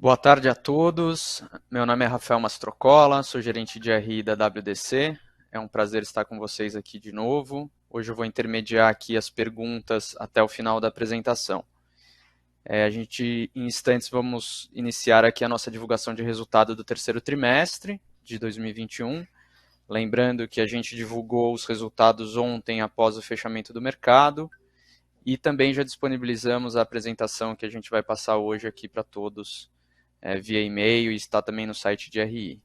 Boa tarde a todos. Meu nome é Rafael Mastrocola, sou gerente de RI da WDC. É um prazer estar com vocês aqui de novo. Hoje eu vou intermediar aqui as perguntas até o final da apresentação. Em instantes, vamos iniciar aqui a nossa divulgação de resultado do terceiro trimestre de 2021. Lembrando que a gente divulgou os resultados ontem após o fechamento do mercado e também já disponibilizamos a apresentação que a gente vai passar hoje aqui para todos via e-mail e está também no site de RI.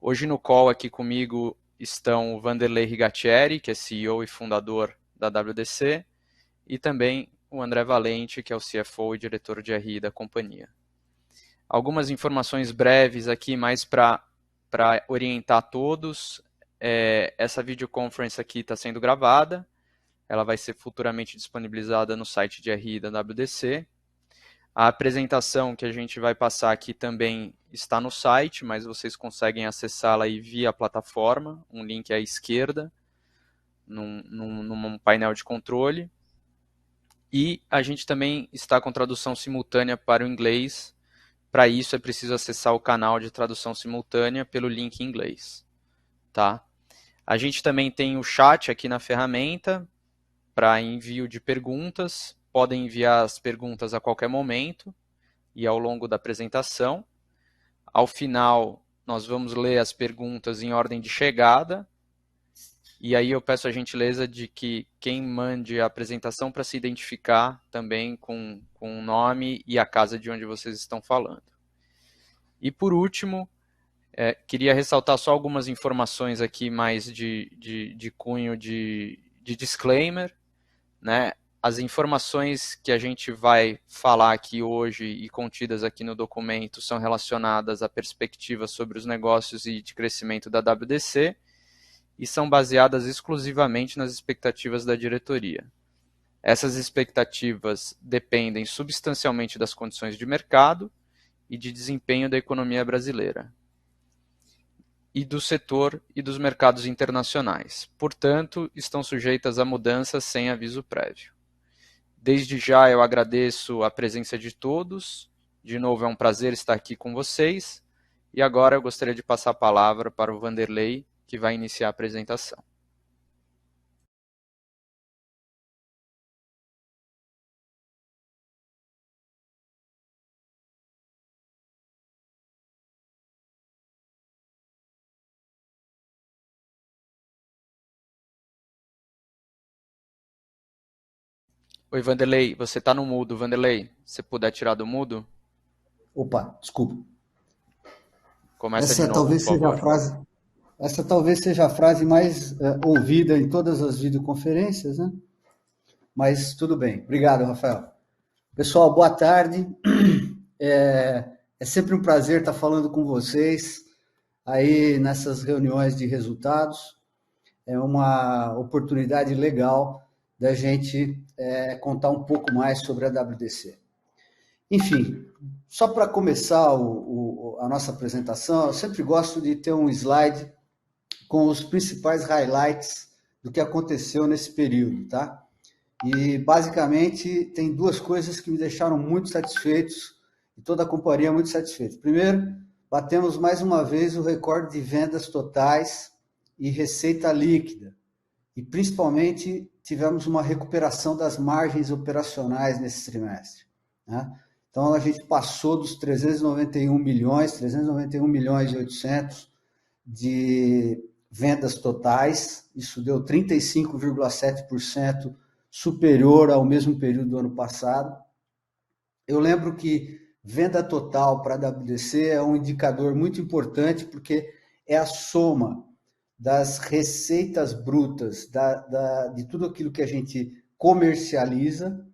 Hoje no call aqui comigo estão o Vanderlei Rigatieri, que é CEO e fundador da WDC, e também o André Valente, que é o CFO e diretor de RI da companhia. Algumas informações breves aqui, mais para orientar todos. Essa videoconference aqui está sendo gravada, ela vai ser futuramente disponibilizada no site de RI da WDC. A apresentação que a gente vai passar aqui também está no site, mas vocês conseguem acessá-la aí via plataforma, um link à esquerda, num painel de controle. E a gente também está com tradução simultânea para o inglês. Para isso é preciso acessar o canal de tradução simultânea pelo link em inglês. Tá? A gente também tem o chat aqui na ferramenta para envio de perguntas. Podem enviar as perguntas a qualquer momento e ao longo da apresentação. Ao final, nós vamos ler as perguntas em ordem de chegada. E aí eu peço a gentileza de que quem mande a apresentação para se identificar também com o nome e a casa de onde vocês estão falando. E por último, queria ressaltar só algumas informações aqui mais de cunho de disclaimer, né? As informações que a gente vai falar aqui hoje e contidas aqui no documento são relacionadas a perspectivas sobre os negócios e de crescimento da WDC e são baseadas exclusivamente nas expectativas da diretoria. Essas expectativas dependem substancialmente das condições de mercado e de desempenho da economia brasileira e do setor e dos mercados internacionais. Portanto, estão sujeitas a mudanças sem aviso prévio. Desde já eu agradeço a presença de todos. De novo, é um prazer estar aqui com vocês. E agora eu gostaria de passar a palavra para o Vanderlei, que vai iniciar a apresentação. Oi, Vanderlei, você está no mudo. Vanderlei, se puder tirar do mudo, Opa, desculpa. começa de novo, por favor. Essa talvez seja a frase mais ouvida em todas as videoconferências, né? Mas tudo bem. Obrigado, Rafael. Pessoal, boa tarde. É sempre um prazer estar falando com vocês aí nessas reuniões de resultados. É uma oportunidade legal da gente contar um pouco mais sobre a WDC. Enfim, só para começar a nossa apresentação, eu sempre gosto de ter um slide com os principais highlights do que aconteceu nesse período, tá? E basicamente tem duas coisas que me deixaram muito satisfeitos e toda a companhia muito satisfeita. Primeiro, batemos mais uma vez o recorde de vendas totais e receita líquida. E principalmente tivemos uma recuperação das margens operacionais nesse trimestre, né? Então a gente passou dos 391 milhões e 800 de vendas totais, isso deu 35,7% superior ao mesmo período do ano passado. Eu lembro que venda total para a WDC é um indicador muito importante porque é a soma das receitas brutas, de tudo aquilo que a gente comercializa,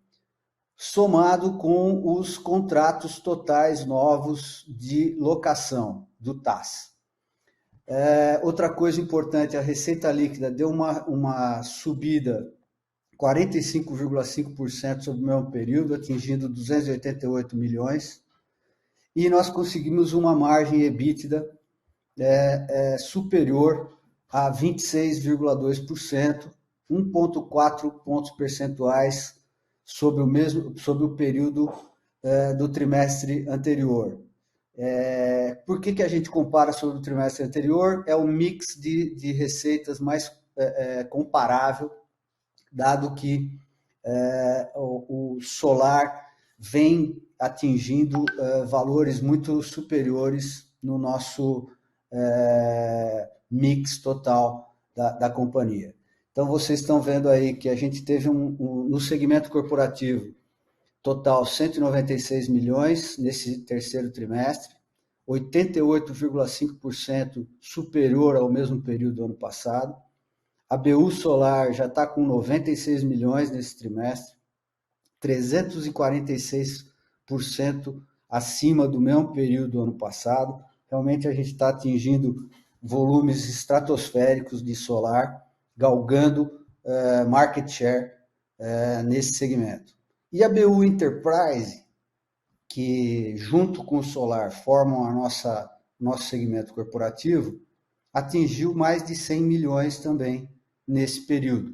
somado com os contratos totais novos de locação do TAS. Outra coisa importante, a receita líquida deu uma subida 45,5% sobre o mesmo período, atingindo 288 milhões, e nós conseguimos uma margem EBITDA superior a 26,2%, 1,4 pontos percentuais sobre o período do trimestre anterior. Por que a gente compara sobre o trimestre anterior? É o mix de receitas mais comparável, dado que o solar vem atingindo valores muito superiores no nosso mix total da companhia. Então, vocês estão vendo aí que a gente teve no segmento corporativo total 196 milhões nesse terceiro trimestre, 88,5% superior ao mesmo período do ano passado. A BU Solar já está com 96 milhões nesse trimestre, 346% acima do mesmo período do ano passado. Realmente a gente está atingindo volumes estratosféricos de solar, galgando market share nesse segmento. E a BU Enterprise, que junto com o solar formam nosso segmento corporativo, atingiu mais de 100 milhões também nesse período.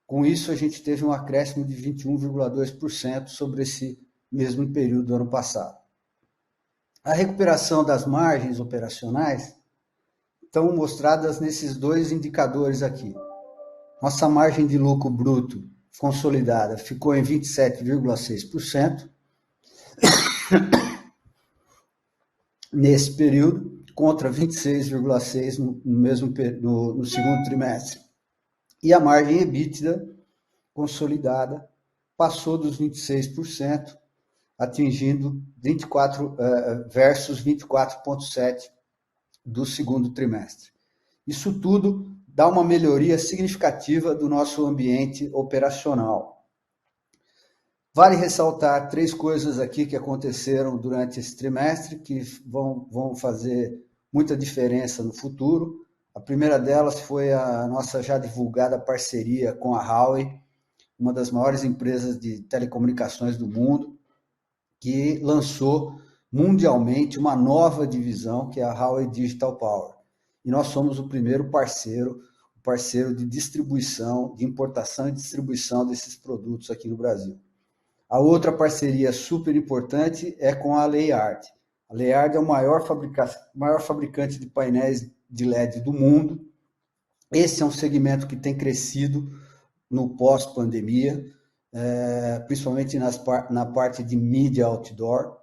Com isso, a gente teve um acréscimo de 21,2% sobre esse mesmo período do ano passado. A recuperação das margens operacionais estão mostradas nesses dois indicadores aqui. Nossa margem de lucro bruto consolidada ficou em 27,6% nesse período, contra 26,6% no segundo trimestre. E a margem EBITDA consolidada passou dos 26%, atingindo 24 versus 24,7% do segundo trimestre. Isso tudo dá uma melhoria significativa do nosso ambiente operacional. Vale ressaltar 3 coisas aqui que aconteceram durante esse trimestre que vão fazer muita diferença no futuro. A primeira delas foi a nossa já divulgada parceria com a Huawei, uma das maiores empresas de telecomunicações do mundo, que lançou mundialmente uma nova divisão, que é a Huawei Digital Power. E nós somos o primeiro parceiro de distribuição, de importação e distribuição desses produtos aqui no Brasil. A outra parceria super importante é com a Layard. A Layard é o maior fabricante de painéis de LED do mundo. Esse é um segmento que tem crescido no pós-pandemia, principalmente na parte de mídia outdoor.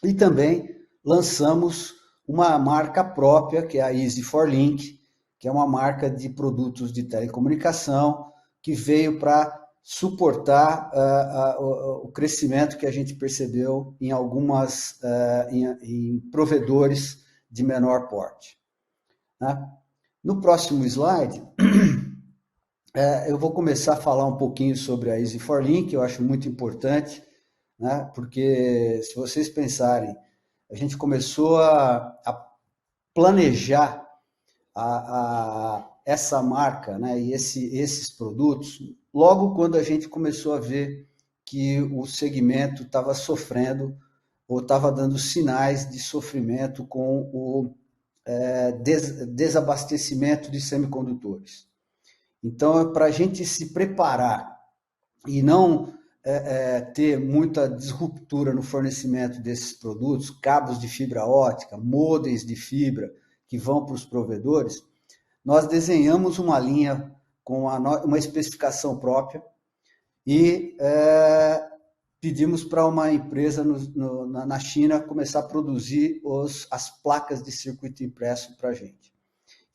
E também lançamos uma marca própria, que é a Easy4Link, que é uma marca de produtos de telecomunicação, que veio para suportar o crescimento que a gente percebeu em em provedores de menor porte. Né? No próximo slide, eu vou começar a falar um pouquinho sobre a Easy4Link, eu acho muito importante, né? Porque se vocês pensarem, a gente começou a planejar essa marca, né? E esses produtos logo quando a gente começou a ver que o segmento estava sofrendo ou estava dando sinais de sofrimento com o desabastecimento de semicondutores. Então, para a gente se preparar e não ter muita disruptura no fornecimento desses produtos, cabos de fibra ótica, modems de fibra que vão para os provedores, nós desenhamos uma linha com uma especificação própria e pedimos para uma empresa na China começar a produzir as placas de circuito impresso para a gente.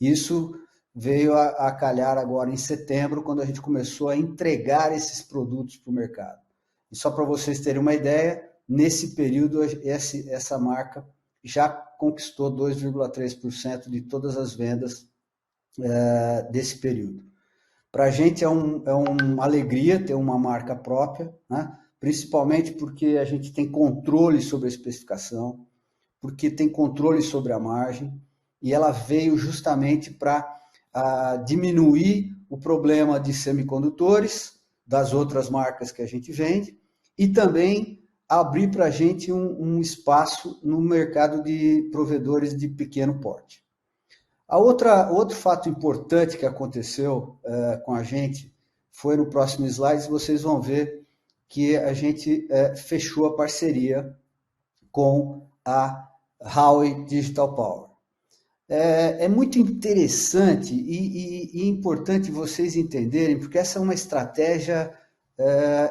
Isso veio a calhar agora em setembro, quando a gente começou a entregar esses produtos para o mercado. E só para vocês terem uma ideia, nesse período essa marca já conquistou 2,3% de todas as vendas desse período. Para a gente é uma alegria ter uma marca própria, né? Principalmente porque a gente tem controle sobre a especificação, porque tem controle sobre a margem, e ela veio justamente para diminuir o problema de semicondutores das outras marcas que a gente vende e também abrir para a gente um espaço no mercado de provedores de pequeno porte. Outro fato importante que aconteceu com a gente foi no próximo slide, vocês vão ver que a gente fechou a parceria com a Huawei Digital Power. É muito interessante e importante vocês entenderem, porque essa é uma estratégia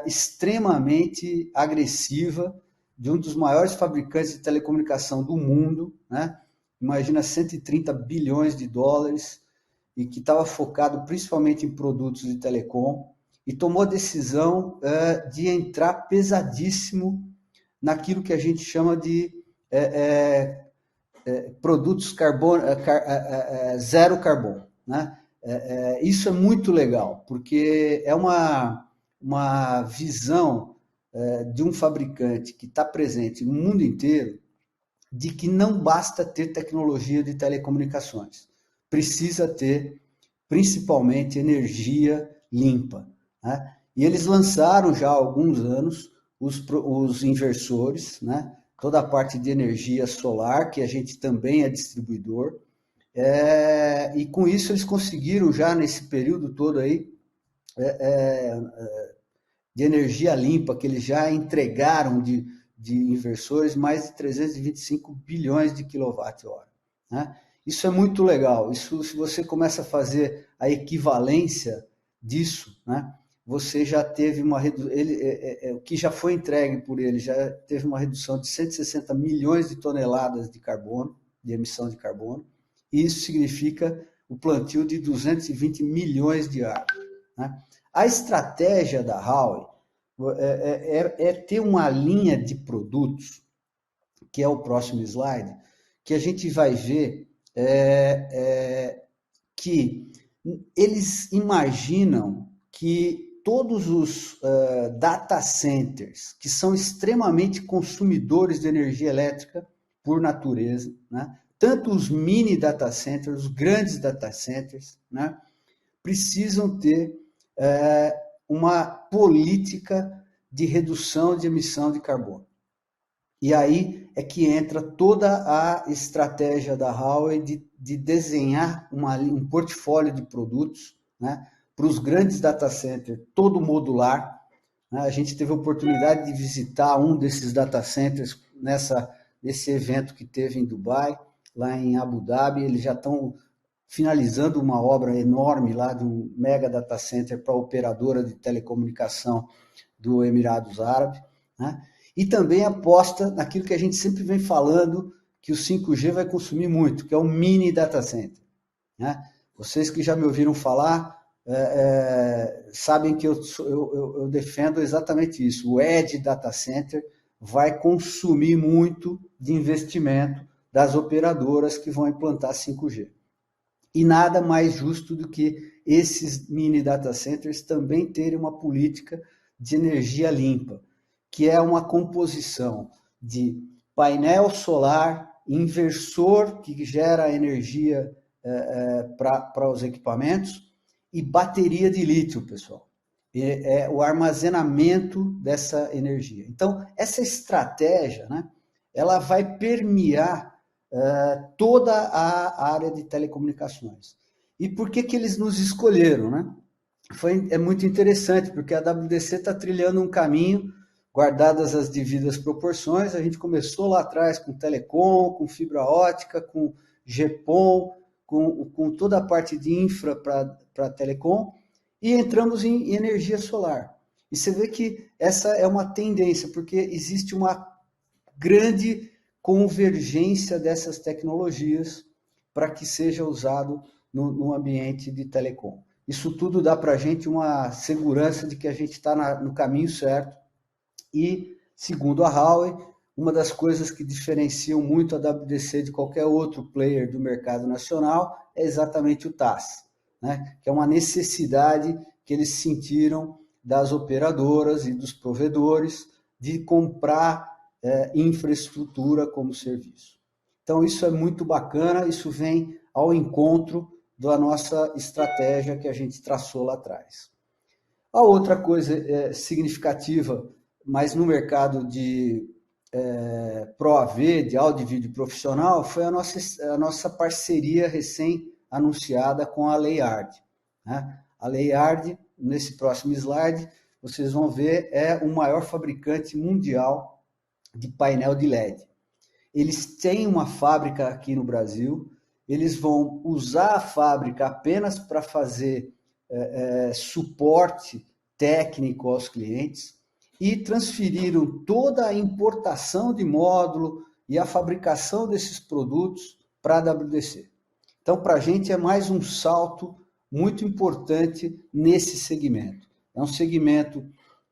extremamente agressiva de um dos maiores fabricantes de telecomunicação do mundo, né? Imagina 130 bilhões de dólares, e que estava focado principalmente em produtos de telecom, e tomou a decisão de entrar pesadíssimo naquilo que a gente chama de produtos zero carbono, né? Isso é muito legal, porque é uma visão de um fabricante que está presente no mundo inteiro, de que não basta ter tecnologia de telecomunicações, precisa ter principalmente energia limpa, né? E eles lançaram já há alguns anos os inversores, né? Toda a parte de energia solar, que a gente também é distribuidor, e com isso eles conseguiram já nesse período todo aí de energia limpa, que eles já entregaram de inversores mais de 325 bilhões de quilowatt-hora, né? Isso é muito legal. Isso, se você começa a fazer a equivalência disso, né, você já teve uma redução, o que já foi entregue por ele já teve uma redução de 160 milhões de toneladas de carbono, de emissão de carbono, e isso significa o plantio de 220 milhões de árvores, né? A estratégia da Huawei é ter uma linha de produtos, que é o próximo slide, que a gente vai ver que eles imaginam que todos os data centers, que são extremamente consumidores de energia elétrica por natureza, né? Tanto os mini data centers, os grandes data centers, né, precisam ter uma política de redução de emissão de carbono. E aí é que entra toda a estratégia da Huawei de desenhar um portfólio de produtos, né, para os grandes data centers, todo modular, né? A gente teve a oportunidade de visitar um desses data centers nesse evento que teve em Dubai, lá em Abu Dhabi. Eles já estão finalizando uma obra enorme lá de um mega data center para a operadora de telecomunicação do Emirados Árabes, né? E também aposta naquilo que a gente sempre vem falando, que o 5G vai consumir muito, que é o mini data center, né? Vocês que já me ouviram falar sabem que eu defendo exatamente isso. O Edge Data Center vai consumir muito de investimento das operadoras que vão implantar 5G. E nada mais justo do que esses mini data centers também terem uma política de energia limpa, que é uma composição de painel solar, inversor que gera energia para os equipamentos e bateria de lítio, pessoal. É o armazenamento dessa energia. Então, essa estratégia, né, ela vai permear toda a área de telecomunicações. E por que eles nos escolheram, né? É muito interessante, porque a WDC está trilhando um caminho, guardadas as devidas proporções. A gente começou lá atrás com telecom, com fibra ótica, com GPON, com toda a parte de infra para telecom, e entramos em energia solar. E você vê que essa é uma tendência, porque existe uma grande convergência dessas tecnologias para que seja usado no ambiente de telecom. Isso tudo dá para a gente uma segurança de que a gente está no caminho certo. E, segundo a Huawei, uma das coisas que diferenciam muito a WDC de qualquer outro player do mercado nacional é exatamente o TAS, né? Que é uma necessidade que eles sentiram das operadoras e dos provedores de comprar infraestrutura como serviço. Então, isso é muito bacana, isso vem ao encontro da nossa estratégia que a gente traçou lá atrás. A outra coisa significativa, mas no mercado de Pro AV, de áudio e vídeo profissional, foi a nossa parceria recém-anunciada com a Layard, né? A Layard, nesse próximo slide, vocês vão ver, é o maior fabricante mundial de painel de LED. eles têm uma fábrica aqui no Brasil, eles vão usar a fábrica apenas para fazer suporte técnico aos clientes e transferiram toda a importação de módulo e a fabricação desses produtos para a WDC. Então, para a gente é mais um salto muito importante nesse segmento. É um segmento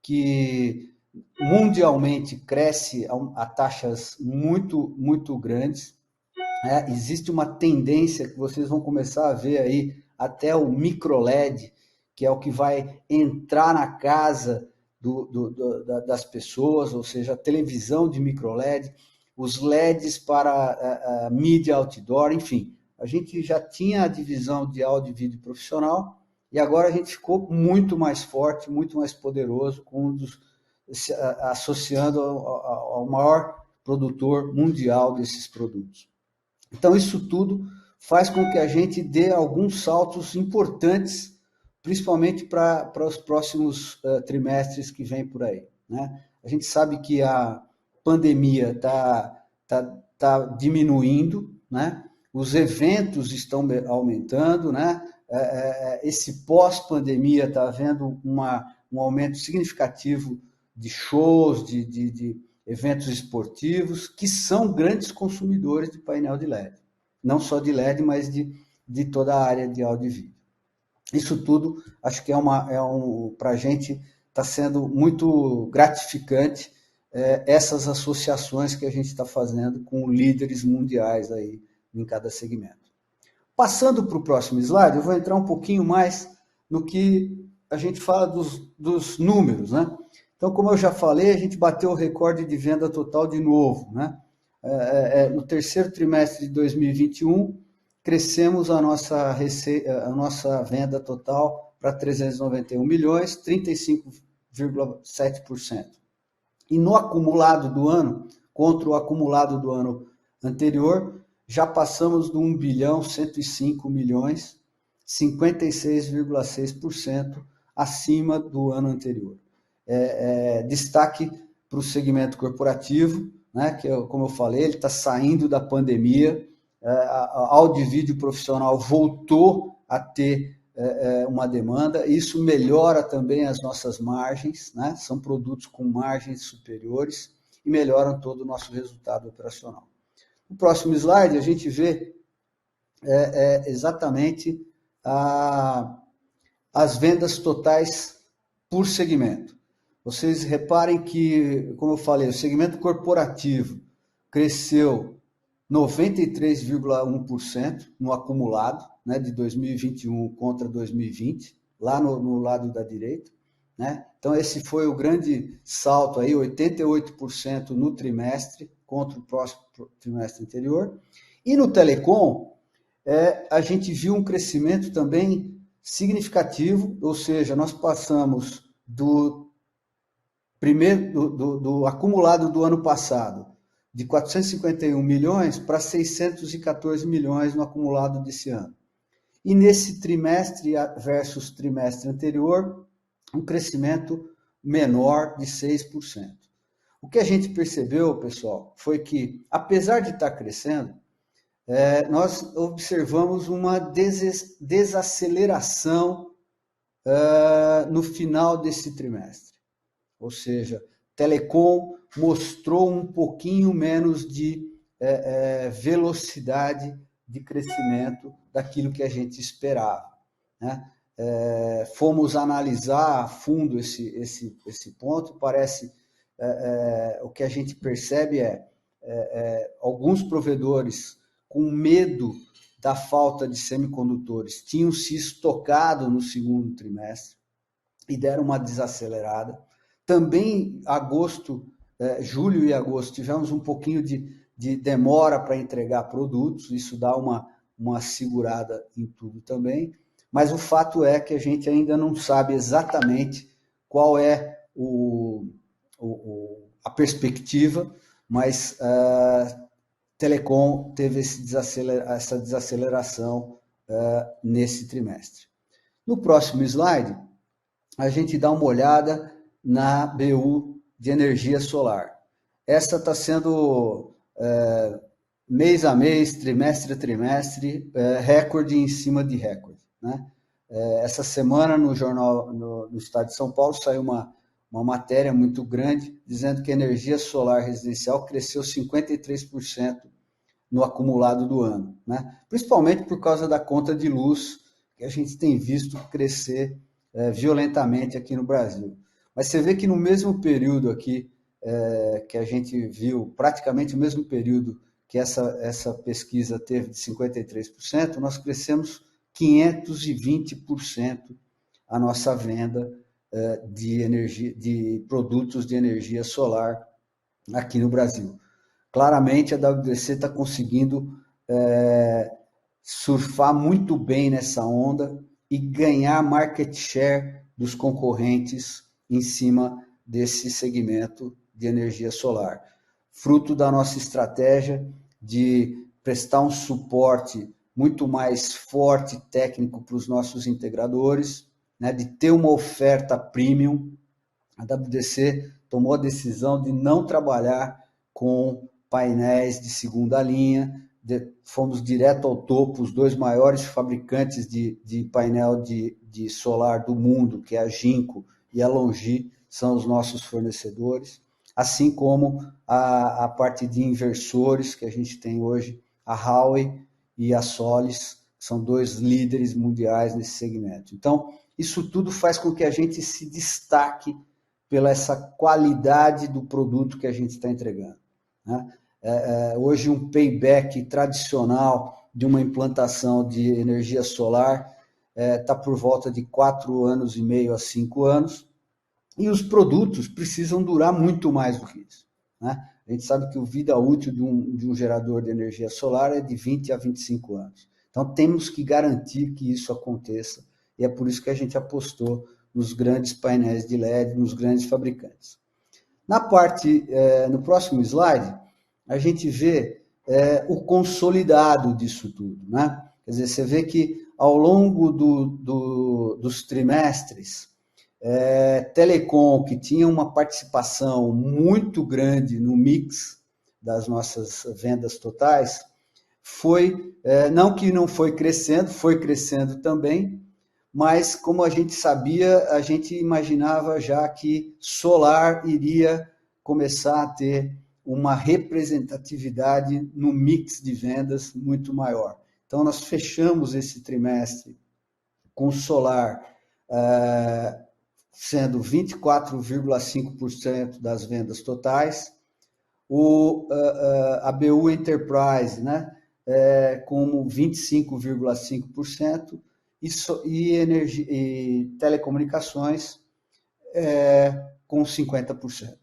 que mundialmente cresce a taxas muito, muito grandes. Existe uma tendência que vocês vão começar a ver aí, até o microLED, que é o que vai entrar na casa das pessoas, ou seja, a televisão de microLED, os LEDs para mídia outdoor, enfim. A gente já tinha a divisão de áudio e vídeo profissional e agora a gente ficou muito mais forte, muito mais poderoso, associando ao maior produtor mundial desses produtos. Então, isso tudo faz com que a gente dê alguns saltos importantes, principalmente para os próximos trimestres que vêm por aí, né? A gente sabe que a pandemia tá diminuindo, né? Os eventos estão aumentando, né? Esse pós-pandemia está havendo um aumento significativo de shows, de eventos esportivos, que são grandes consumidores de painel de LED. Não só de LED, mas de toda a área de áudio e vídeo. Isso tudo, acho que para a gente está sendo muito gratificante essas associações que a gente está fazendo com líderes mundiais aí em cada segmento. Passando para o próximo slide, eu vou entrar um pouquinho mais no que a gente fala dos números, né? Então, como eu já falei, a gente bateu o recorde de venda total de novo, né? No terceiro trimestre de 2021, crescemos a nossa venda total para 391 milhões, 35,7%. E no acumulado do ano, contra o acumulado do ano anterior, já passamos de 1 bilhão 105 milhões, 56,6% acima do ano anterior. Destaque para o segmento corporativo, né, que, como eu falei, ele está saindo da pandemia, a áudio e vídeo profissional voltou a ter uma demanda, isso melhora também as nossas margens, né, são produtos com margens superiores e melhoram todo o nosso resultado operacional. No próximo slide, a gente vê exatamente as vendas totais por segmento. Vocês reparem que, como eu falei, o segmento corporativo cresceu 93,1% no acumulado, né, de 2021 contra 2020, lá no lado da direita, né? Então, esse foi o grande salto aí, 88% no trimestre contra o próximo trimestre anterior. E no telecom, a gente viu um crescimento também significativo, ou seja, nós passamos do acumulado do ano passado, de 451 milhões para 614 milhões no acumulado desse ano. E nesse trimestre versus trimestre anterior, um crescimento menor de 6%. O que a gente percebeu, pessoal, foi que, apesar de estar crescendo, nós observamos uma desaceleração no final desse trimestre. Ou seja, telecom mostrou um pouquinho menos de velocidade de crescimento daquilo que a gente esperava, né? Fomos analisar a fundo esse ponto, parece, o que a gente percebe alguns provedores com medo da falta de semicondutores tinham se estocado no segundo trimestre e deram uma desacelerada. Também julho e agosto, tivemos um pouquinho de demora para entregar produtos, isso dá uma segurada em tudo também, mas o fato é que a gente ainda não sabe exatamente qual é a perspectiva, mas telecom teve essa desaceleração nesse trimestre. No próximo slide, a gente dá uma olhada na BU de energia solar. Essa está sendo mês a mês, trimestre a trimestre, recorde em cima de recorde, né? Essa semana no jornal, no Estado de São Paulo, saiu uma matéria muito grande dizendo que a energia solar residencial cresceu 53% no acumulado do ano, né? Principalmente por causa da conta de luz, que a gente tem visto crescer violentamente aqui no Brasil. Mas você vê que no mesmo período aqui, que a gente viu, praticamente o mesmo período que essa pesquisa teve de 53%, nós crescemos 520% a nossa venda de energia, de produtos de energia solar aqui no Brasil. Claramente a WDC está conseguindo surfar muito bem nessa onda e ganhar market share dos concorrentes em cima desse segmento de energia solar. Fruto da nossa estratégia de prestar um suporte muito mais forte técnico para os nossos integradores, né, de ter uma oferta premium. A WDC tomou a decisão de não trabalhar com painéis de segunda linha, fomos direto ao topo, os dois maiores fabricantes de painel de solar do mundo, que é a Jinko e a Longi, são os nossos fornecedores, assim como a parte de inversores que a gente tem hoje, a Huawei e a Solis, são dois líderes mundiais nesse segmento. Então, isso tudo faz com que a gente se destaque pela essa qualidade do produto que a gente está entregando, né? Hoje um payback tradicional de uma implantação de energia solar está por volta de 4 anos e meio a 5 anos, e os produtos precisam durar muito mais do que isso, né? A gente sabe que a vida útil de um gerador de energia solar é de 20 a 25 anos. Então temos que garantir que isso aconteça, e é por isso que a gente apostou nos grandes painéis de LED, nos grandes fabricantes. No próximo slide, a gente vê o consolidado disso tudo, né? Quer dizer, você vê que ao longo dos trimestres, Telecom, que tinha uma participação muito grande no mix das nossas vendas totais, não que não foi crescendo também, mas como a gente sabia, a gente imaginava já que solar iria começar a ter uma representatividade no mix de vendas muito maior. Então, nós fechamos esse trimestre com solar sendo 24,5% das vendas totais, a BU Enterprise, né, como 25,5%, e telecomunicações com 50%.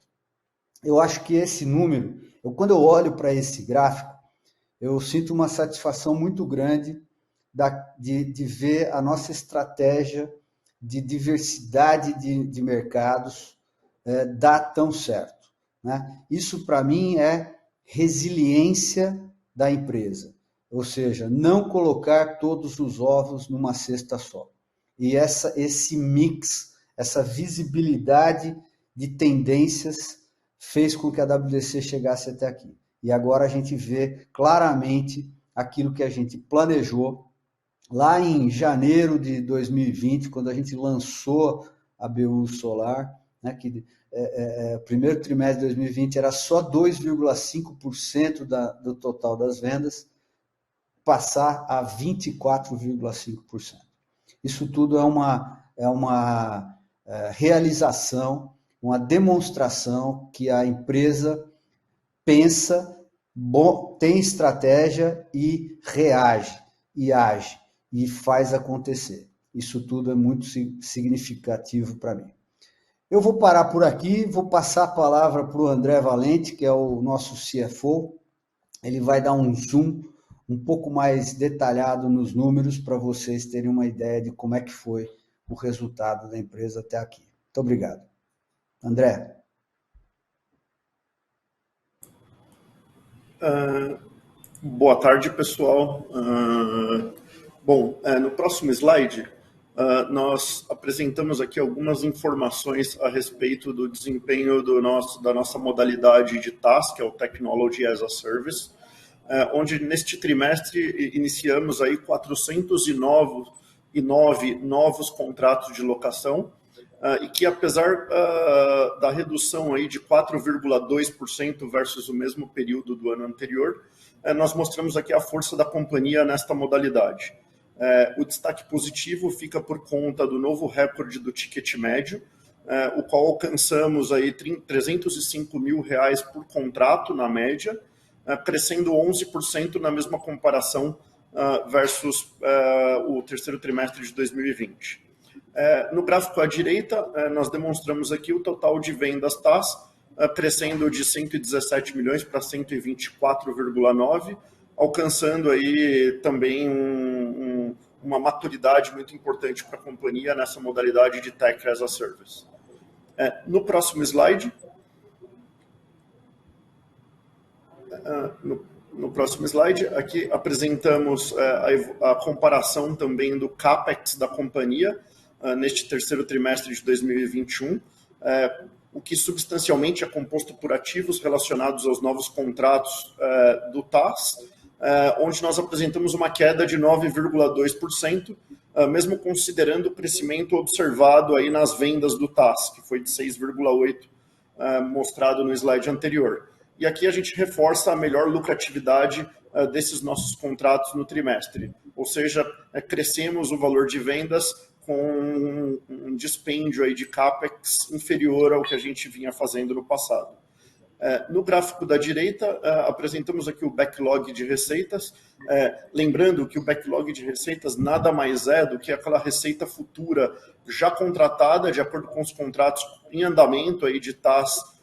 Eu acho que esse número, quando eu olho para esse gráfico, eu sinto uma satisfação muito grande de ver a nossa estratégia de diversidade de mercados dar tão certo, né? Isso, para mim, é resiliência da empresa, ou seja, não colocar todos os ovos numa cesta só. E esse mix, essa visibilidade de tendências fez com que a WDC chegasse até aqui. E agora a gente vê claramente aquilo que a gente planejou lá em janeiro de 2020, quando a gente lançou a BU Solar, né, que o primeiro trimestre de 2020 era só 2,5% do total das vendas, passar a 24,5%. Isso tudo é uma realização, uma demonstração que a empresa pensa, tem estratégia e reage, e age, e faz acontecer. Isso tudo é muito significativo para mim. Eu vou parar por aqui, vou passar a palavra para o André Valente, que é o nosso CFO. Ele vai dar um zoom um pouco mais detalhado nos números para vocês terem uma ideia de como é que foi o resultado da empresa até aqui. Muito obrigado. André. Boa tarde, pessoal. No próximo slide, nós apresentamos aqui algumas informações a respeito do desempenho da nossa modalidade de TaaS, que é o Technology as a Service, onde neste trimestre iniciamos aí 409 novos contratos de locação, e que apesar da redução aí de 4,2% versus o mesmo período do ano anterior, nós mostramos aqui a força da companhia nesta modalidade. O destaque positivo fica por conta do novo recorde do ticket médio, o qual alcançamos aí R$305 mil por contrato na média, crescendo 11% na mesma comparação versus o terceiro trimestre de 2020. No gráfico à direita, nós demonstramos aqui o total de vendas TaaS, crescendo de 117 milhões para 124,9, alcançando aí também uma maturidade muito importante para a companhia nessa modalidade de Tech as a Service. No próximo slide, aqui apresentamos a comparação também do CAPEX da companhia neste terceiro trimestre de 2021, o que substancialmente é composto por ativos relacionados aos novos contratos do TaaS, onde nós apresentamos uma queda de 9,2%, mesmo considerando o crescimento observado aí nas vendas do TaaS, que foi de 6,8%, mostrado no slide anterior. E aqui a gente reforça a melhor lucratividade desses nossos contratos no trimestre, ou seja, crescemos o valor de vendas com um dispêndio aí de CAPEX inferior ao que a gente vinha fazendo no passado. No gráfico da direita, apresentamos aqui o backlog de receitas, lembrando que o backlog de receitas nada mais é do que aquela receita futura já contratada, de acordo com os contratos em andamento aí de TaaS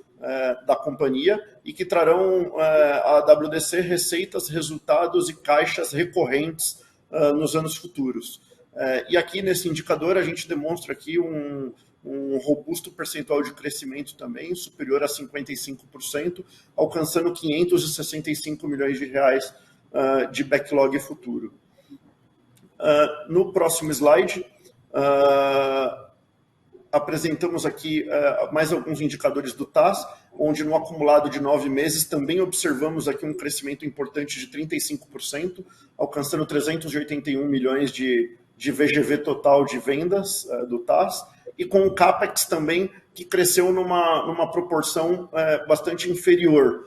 da companhia, e que trarão à WDC receitas, resultados e caixas recorrentes nos anos futuros. E aqui nesse indicador a gente demonstra aqui um robusto percentual de crescimento também, superior a 55%, alcançando 565 milhões de reais de backlog futuro. No próximo slide, apresentamos aqui mais alguns indicadores do TaaS, onde no acumulado de 9 meses também observamos aqui um crescimento importante de 35%, alcançando 381 milhões de VGV total de vendas do TaaS, e com o CAPEX também, que cresceu numa proporção bastante inferior,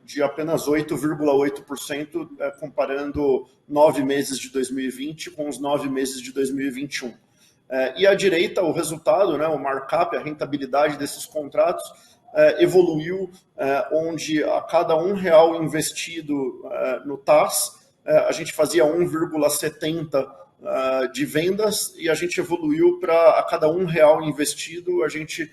de apenas 8,8%, comparando 9 meses de 2020 com os 9 meses de 2021. E à direita, o resultado, o markup, a rentabilidade desses contratos, evoluiu, onde a cada R$1 investido no TaaS, a gente fazia 1,70 de vendas, e a gente evoluiu para a cada R$1 investido, a gente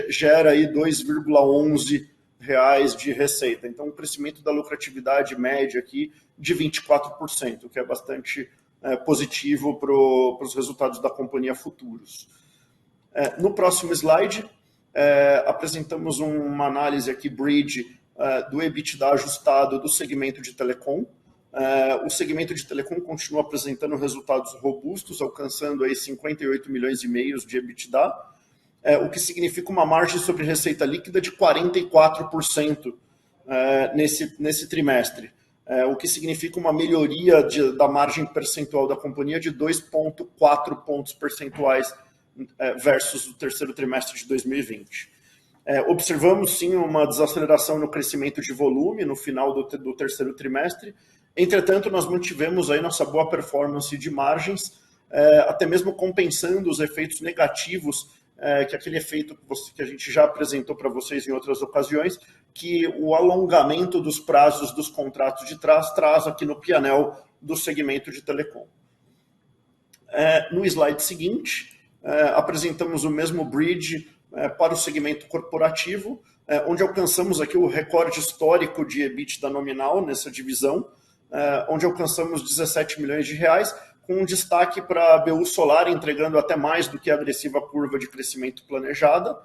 gera aí 2,11 reais de receita. Então, um crescimento da lucratividade média aqui de 24%, que é bastante positivo para os resultados da companhia futuros. No próximo slide, apresentamos uma análise aqui, bridge, do EBITDA ajustado do segmento de telecom. O segmento de telecom continua apresentando resultados robustos, alcançando aí 58 milhões e meio de EBITDA, o que significa uma margem sobre receita líquida de 44% nesse trimestre, o que significa uma melhoria da margem percentual da companhia de 2,4 pontos percentuais versus o terceiro trimestre de 2020. Observamos, sim, uma desaceleração no crescimento de volume no final do terceiro trimestre. Entretanto, nós mantivemos aí nossa boa performance de margens, até mesmo compensando os efeitos negativos, que aquele efeito que a gente já apresentou para vocês em outras ocasiões, que o alongamento dos prazos dos contratos de trás traz aqui no P&L do segmento de telecom. No slide seguinte, apresentamos o mesmo bridge para o segmento corporativo, onde alcançamos aqui o recorde histórico de EBITDA nominal nessa divisão, onde alcançamos 17 milhões de reais, com um destaque para a BU Solar, entregando até mais do que a agressiva curva de crescimento planejada.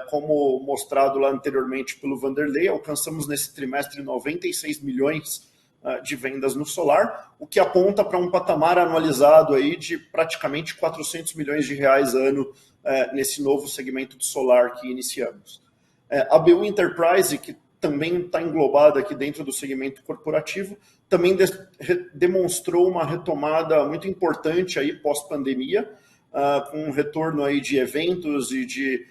Como mostrado lá anteriormente pelo Vanderlei, alcançamos nesse trimestre 96 milhões de vendas no solar, o que aponta para um patamar anualizado aí de praticamente 400 milhões de reais ano nesse novo segmento de solar que iniciamos. A BU Enterprise, que também está englobada aqui dentro do segmento corporativo, também demonstrou uma retomada muito importante aí pós-pandemia, com um retorno aí de eventos e de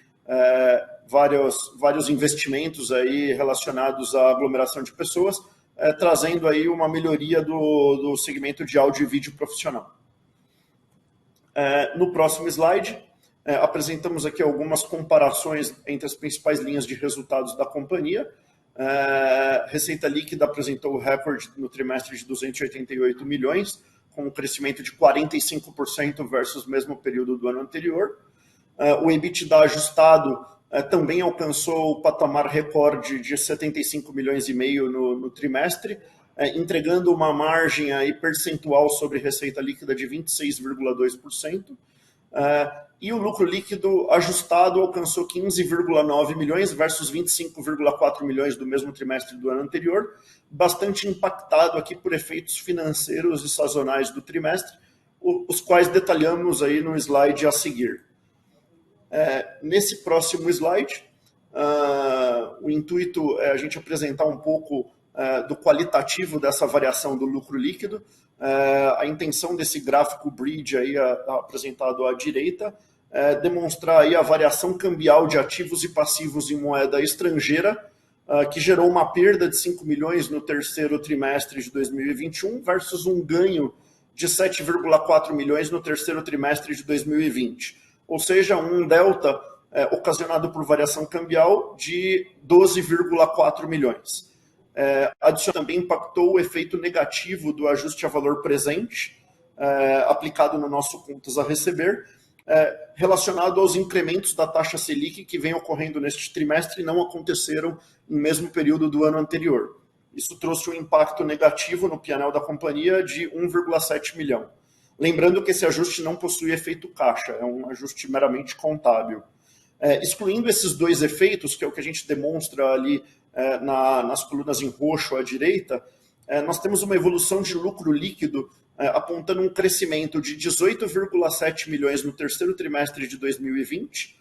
vários investimentos aí relacionados à aglomeração de pessoas, trazendo aí uma melhoria do segmento de áudio e vídeo profissional. No próximo slide, apresentamos aqui algumas comparações entre as principais linhas de resultados da companhia. Receita líquida apresentou o recorde no trimestre de 288 milhões, com um crescimento de 45% versus o mesmo período do ano anterior. O EBITDA ajustado também alcançou o patamar recorde de 75 milhões e meio no trimestre, entregando uma margem aí percentual sobre receita líquida de 26,2%. E o lucro líquido ajustado alcançou 15,9 milhões versus 25,4 milhões do mesmo trimestre do ano anterior, bastante impactado aqui por efeitos financeiros e sazonais do trimestre, os quais detalhamos aí no slide a seguir. Nesse próximo slide, o intuito é a gente apresentar um pouco do qualitativo dessa variação do lucro líquido. A intenção desse gráfico bridge aí, apresentado à direita, é demonstrar aí a variação cambial de ativos e passivos em moeda estrangeira, que gerou uma perda de 5 milhões no terceiro trimestre de 2021 versus um ganho de 7,4 milhões no terceiro trimestre de 2020. Ou seja, um delta ocasionado por variação cambial de 12,4 milhões. Adicionalmente, também impactou o efeito negativo do ajuste a valor presente, aplicado no nosso contas a receber, relacionado aos incrementos da taxa Selic que vem ocorrendo neste trimestre e não aconteceram no mesmo período do ano anterior. Isso trouxe um impacto negativo no P&L da companhia de 1,7 milhão. Lembrando que esse ajuste não possui efeito caixa, é um ajuste meramente contábil. Excluindo esses dois efeitos, que é o que a gente demonstra ali nas colunas em roxo à direita, nós temos uma evolução de lucro líquido apontando um crescimento de 18,7 milhões no terceiro trimestre de 2020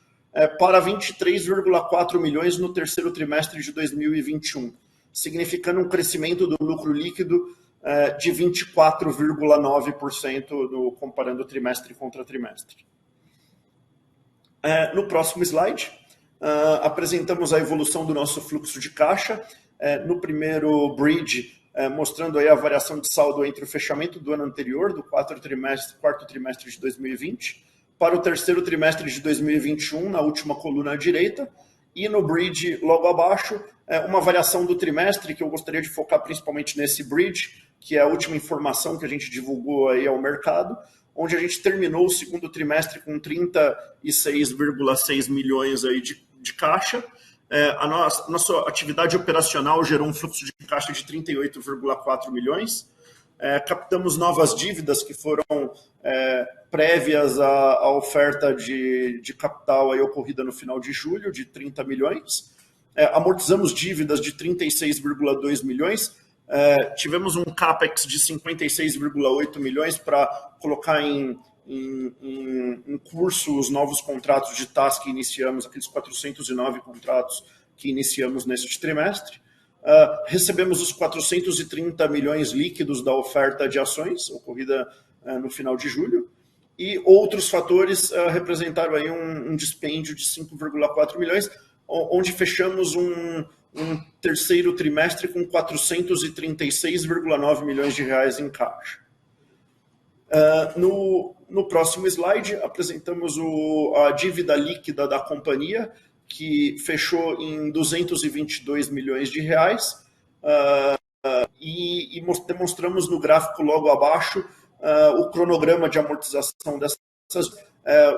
para 23,4 milhões no terceiro trimestre de 2021, significando um crescimento do lucro líquido de 24,9% comparando trimestre contra trimestre. No próximo slide, apresentamos a evolução do nosso fluxo de caixa. No primeiro bridge, mostrando aí a variação de saldo entre o fechamento do ano anterior, do quarto trimestre de 2020, para o terceiro trimestre de 2021, na última coluna à direita, e no bridge logo abaixo, uma variação do trimestre, que eu gostaria de focar principalmente nesse bridge, que é a última informação que a gente divulgou aí ao mercado, onde a gente terminou o segundo trimestre com 36,6 milhões aí de caixa. A nossa atividade operacional gerou um fluxo de caixa de 38,4 milhões. Captamos novas dívidas que foram prévias à oferta de capital aí ocorrida no final de julho, de 30 milhões. Amortizamos dívidas de 36,2 milhões. Tivemos um CAPEX de 56,8 milhões para colocar em curso os novos contratos de TAS que iniciamos, aqueles 409 contratos que iniciamos neste trimestre. Recebemos os 430 milhões líquidos da oferta de ações, ocorrida no final de julho, e outros fatores representaram aí um dispêndio de 5,4 milhões, onde fechamos um terceiro trimestre com 436,9 milhões de reais em caixa. No próximo slide, apresentamos a dívida líquida da companhia, que fechou em 222 milhões de reais, e demonstramos no gráfico logo abaixo o cronograma de amortização dessas.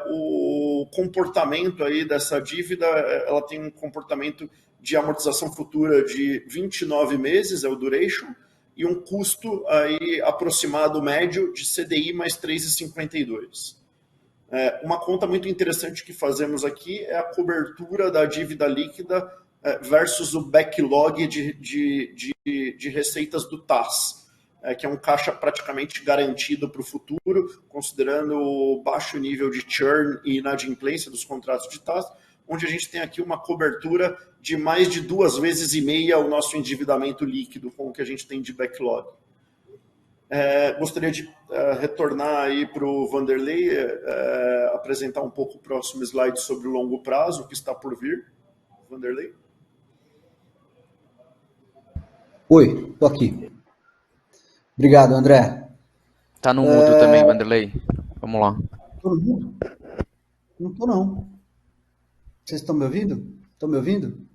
O comportamento aí dessa dívida, ela tem um comportamento de amortização futura de 29 meses, é o duration, e um custo aí aproximado médio de CDI mais 3,52. Uma conta muito interessante que fazemos aqui é a cobertura da dívida líquida versus o backlog de receitas do TAS. que é um caixa praticamente garantido para o futuro, considerando o baixo nível de churn e inadimplência dos contratos de TAS, onde a gente tem aqui uma cobertura de mais de 2,5 vezes o nosso endividamento líquido com o que a gente tem de backlog. Gostaria de retornar aí para o Vanderlei, apresentar um pouco o próximo slide sobre o longo prazo, o que está por vir. Vanderlei? Oi, estou aqui. Obrigado, André. Tá no mudo também, Vanderlei. Vamos lá. Estou no mudo? Não estou, não. Vocês estão me ouvindo? Estão me ouvindo?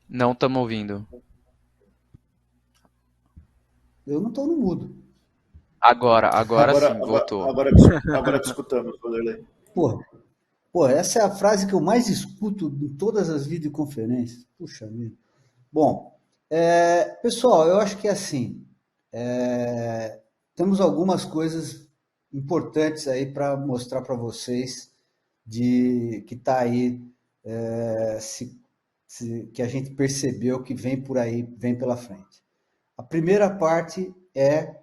Não estamos ouvindo. Eu não estou no mudo. Agora sim, voltou. Agora te escutamos, Vanderlei. Pô, essa é a frase que eu mais escuto em todas as videoconferências. Puxa vida. Bom, pessoal, eu acho que é assim, temos algumas coisas importantes aí para mostrar para vocês que está aí, que a gente percebeu que vem por aí, vem pela frente. A primeira parte é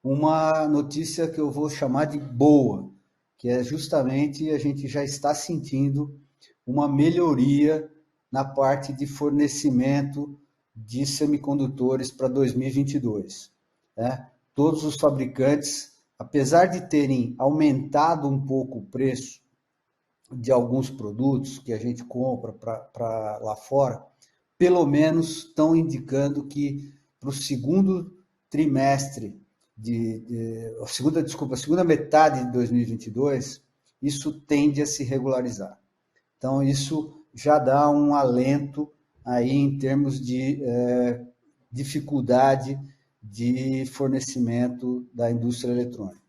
uma notícia que eu vou chamar de boa, que é justamente a gente já está sentindo uma melhoria na parte de fornecimento de semicondutores para 2022. Né? Todos os fabricantes, apesar de terem aumentado um pouco o preço de alguns produtos que a gente compra para lá fora, pelo menos estão indicando que para o segundo trimestre a segunda metade de 2022, isso tende a se regularizar. Então, isso já dá um alento aí em termos de dificuldade de fornecimento da indústria eletrônica.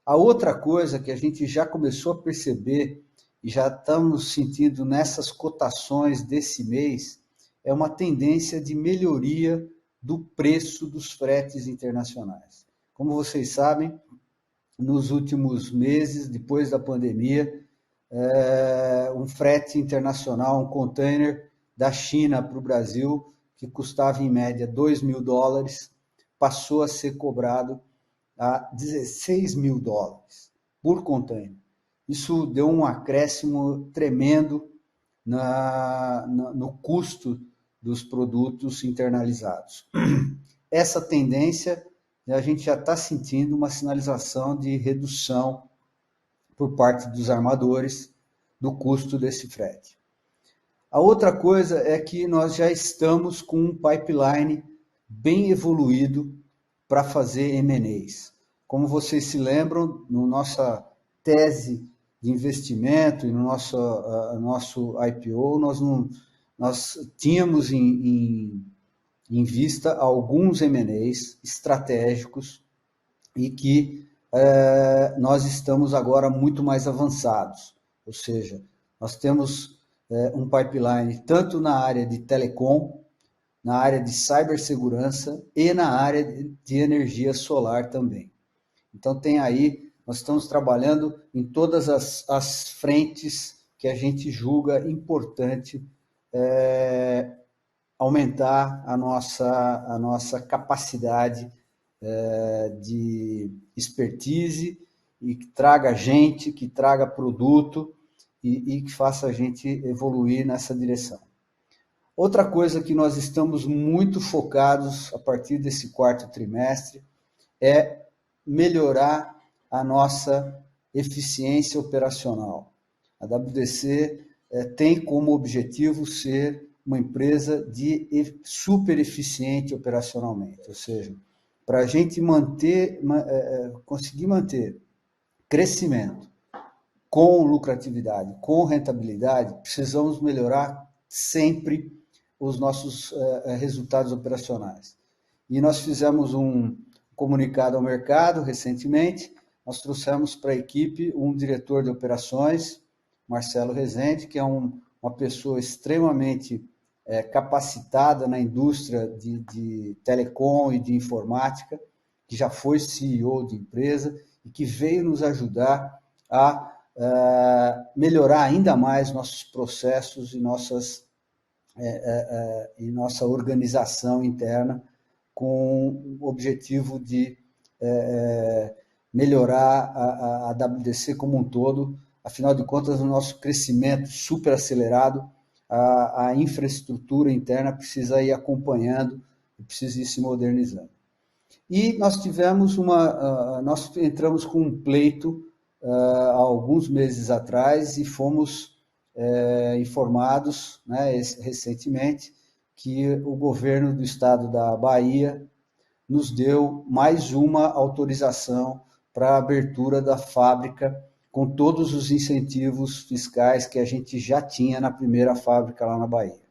A outra coisa que a gente já começou a perceber e já estamos sentindo nessas cotações desse mês é uma tendência de melhoria do preço dos fretes internacionais. Como vocês sabem, nos últimos meses, depois da pandemia, um frete internacional, um container da China para o Brasil, que custava em média $2.000, passou a ser cobrado a $16.000 por container. Isso deu um acréscimo tremendo no custo dos produtos internalizados. Essa tendência, a gente já está sentindo uma sinalização de redução por parte dos armadores do custo desse frete. A outra coisa é que nós já estamos com um pipeline bem evoluído para fazer M&As. Como vocês se lembram, na nossa tese de investimento e no nosso IPO, nós tínhamos em vista alguns M&As estratégicos e que nós estamos agora muito mais avançados. Ou seja, nós temos um pipeline tanto na área de telecom, na área de cibersegurança e na área de energia solar também. Então, nós estamos trabalhando em todas as frentes que a gente julga importante aumentar a nossa capacidade de expertise e que traga gente, que traga produto e que faça a gente evoluir nessa direção. Outra coisa que nós estamos muito focados a partir desse quarto trimestre é melhorar a nossa eficiência operacional. A WDC tem como objetivo ser uma empresa de super eficiente operacionalmente, ou seja, para a gente conseguir manter crescimento com lucratividade, com rentabilidade, precisamos melhorar sempre os nossos resultados operacionais. E nós fizemos um comunicado ao mercado recentemente, nós trouxemos para a equipe um diretor de operações, Marcelo Rezende, que é uma pessoa extremamente capacitada na indústria de telecom e de informática, que já foi CEO de empresa e que veio nos ajudar a melhorar ainda mais nossos processos e nossa organização interna com o objetivo de melhorar a WDC como um todo. Afinal de contas, o nosso crescimento super acelerado, a infraestrutura interna precisa ir acompanhando, precisa ir se modernizando. E nós nós entramos com um pleito há alguns meses atrás e fomos informados, né, recentemente, que o governo do estado da Bahia nos deu mais uma autorização para a abertura da fábrica, com todos os incentivos fiscais que a gente já tinha na primeira fábrica lá na Bahia.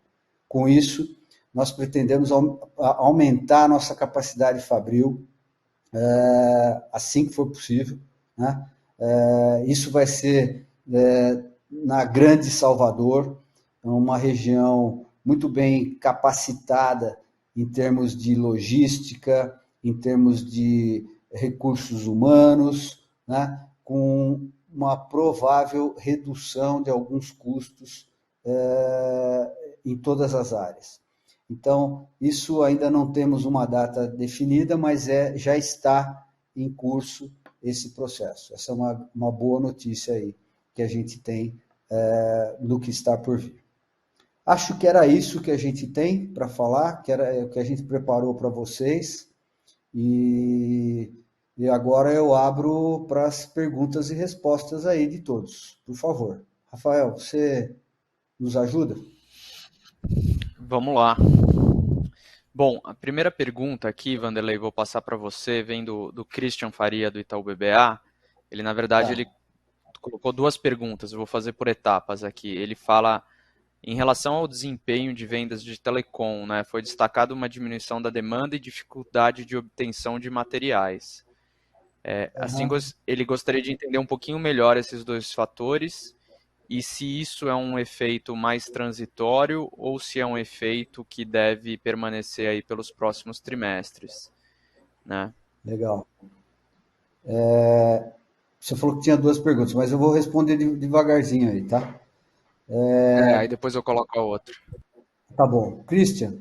Com isso, nós pretendemos aumentar a nossa capacidade fabril assim que for possível, né? Isso vai ser na Grande Salvador, uma região muito bem capacitada em termos de logística, em termos de recursos humanos, né? Com uma provável redução de alguns custos em todas as áreas. Então, isso ainda não temos uma data definida, mas já está em curso esse processo. Essa é uma boa notícia aí que a gente tem do que está por vir. Acho que era isso que a gente tem para falar, que era o que a gente preparou para vocês. E agora eu abro para as perguntas e respostas aí de todos. Por favor. Rafael, você nos ajuda? Vamos lá. Bom, a primeira pergunta aqui, Vanderlei, vou passar para você, vem do Christian Faria, do Itaú BBA. Ele, na verdade, ele colocou duas perguntas, eu vou fazer por etapas aqui. Ele fala, em relação ao desempenho de vendas de telecom, né, foi destacado uma diminuição da demanda e dificuldade de obtenção de materiais. Assim, ele gostaria de entender um pouquinho melhor esses dois fatores e se isso é um efeito mais transitório ou se é um efeito que deve permanecer aí pelos próximos trimestres, né? Legal. Você falou que tinha duas perguntas, mas eu vou responder devagarzinho aí, tá? Aí depois eu coloco a outra. Tá bom. Christian,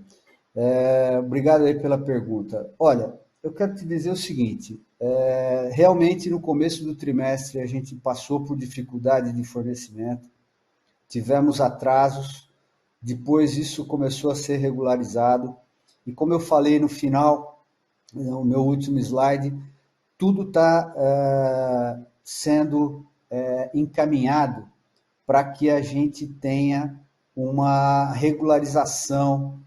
obrigado aí pela pergunta. Olha, eu quero te dizer o seguinte, realmente no começo do trimestre a gente passou por dificuldade de fornecimento, tivemos atrasos, depois isso começou a ser regularizado, e como eu falei no final, no meu último slide, tudo está sendo encaminhado para que a gente tenha uma regularização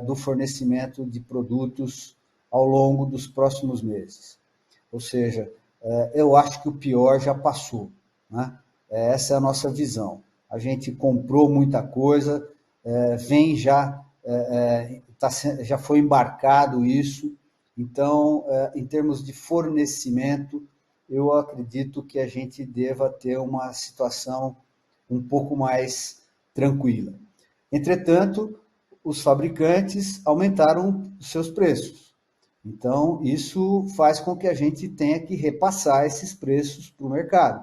do fornecimento de produtos ao longo dos próximos meses. Ou seja, eu acho que o pior já passou, né? Essa é a nossa visão. A gente comprou muita coisa, já foi embarcado isso. Então, em termos de fornecimento, eu acredito que a gente deva ter uma situação um pouco mais tranquila. Entretanto, os fabricantes aumentaram os seus preços. Então, isso faz com que a gente tenha que repassar esses preços para o mercado.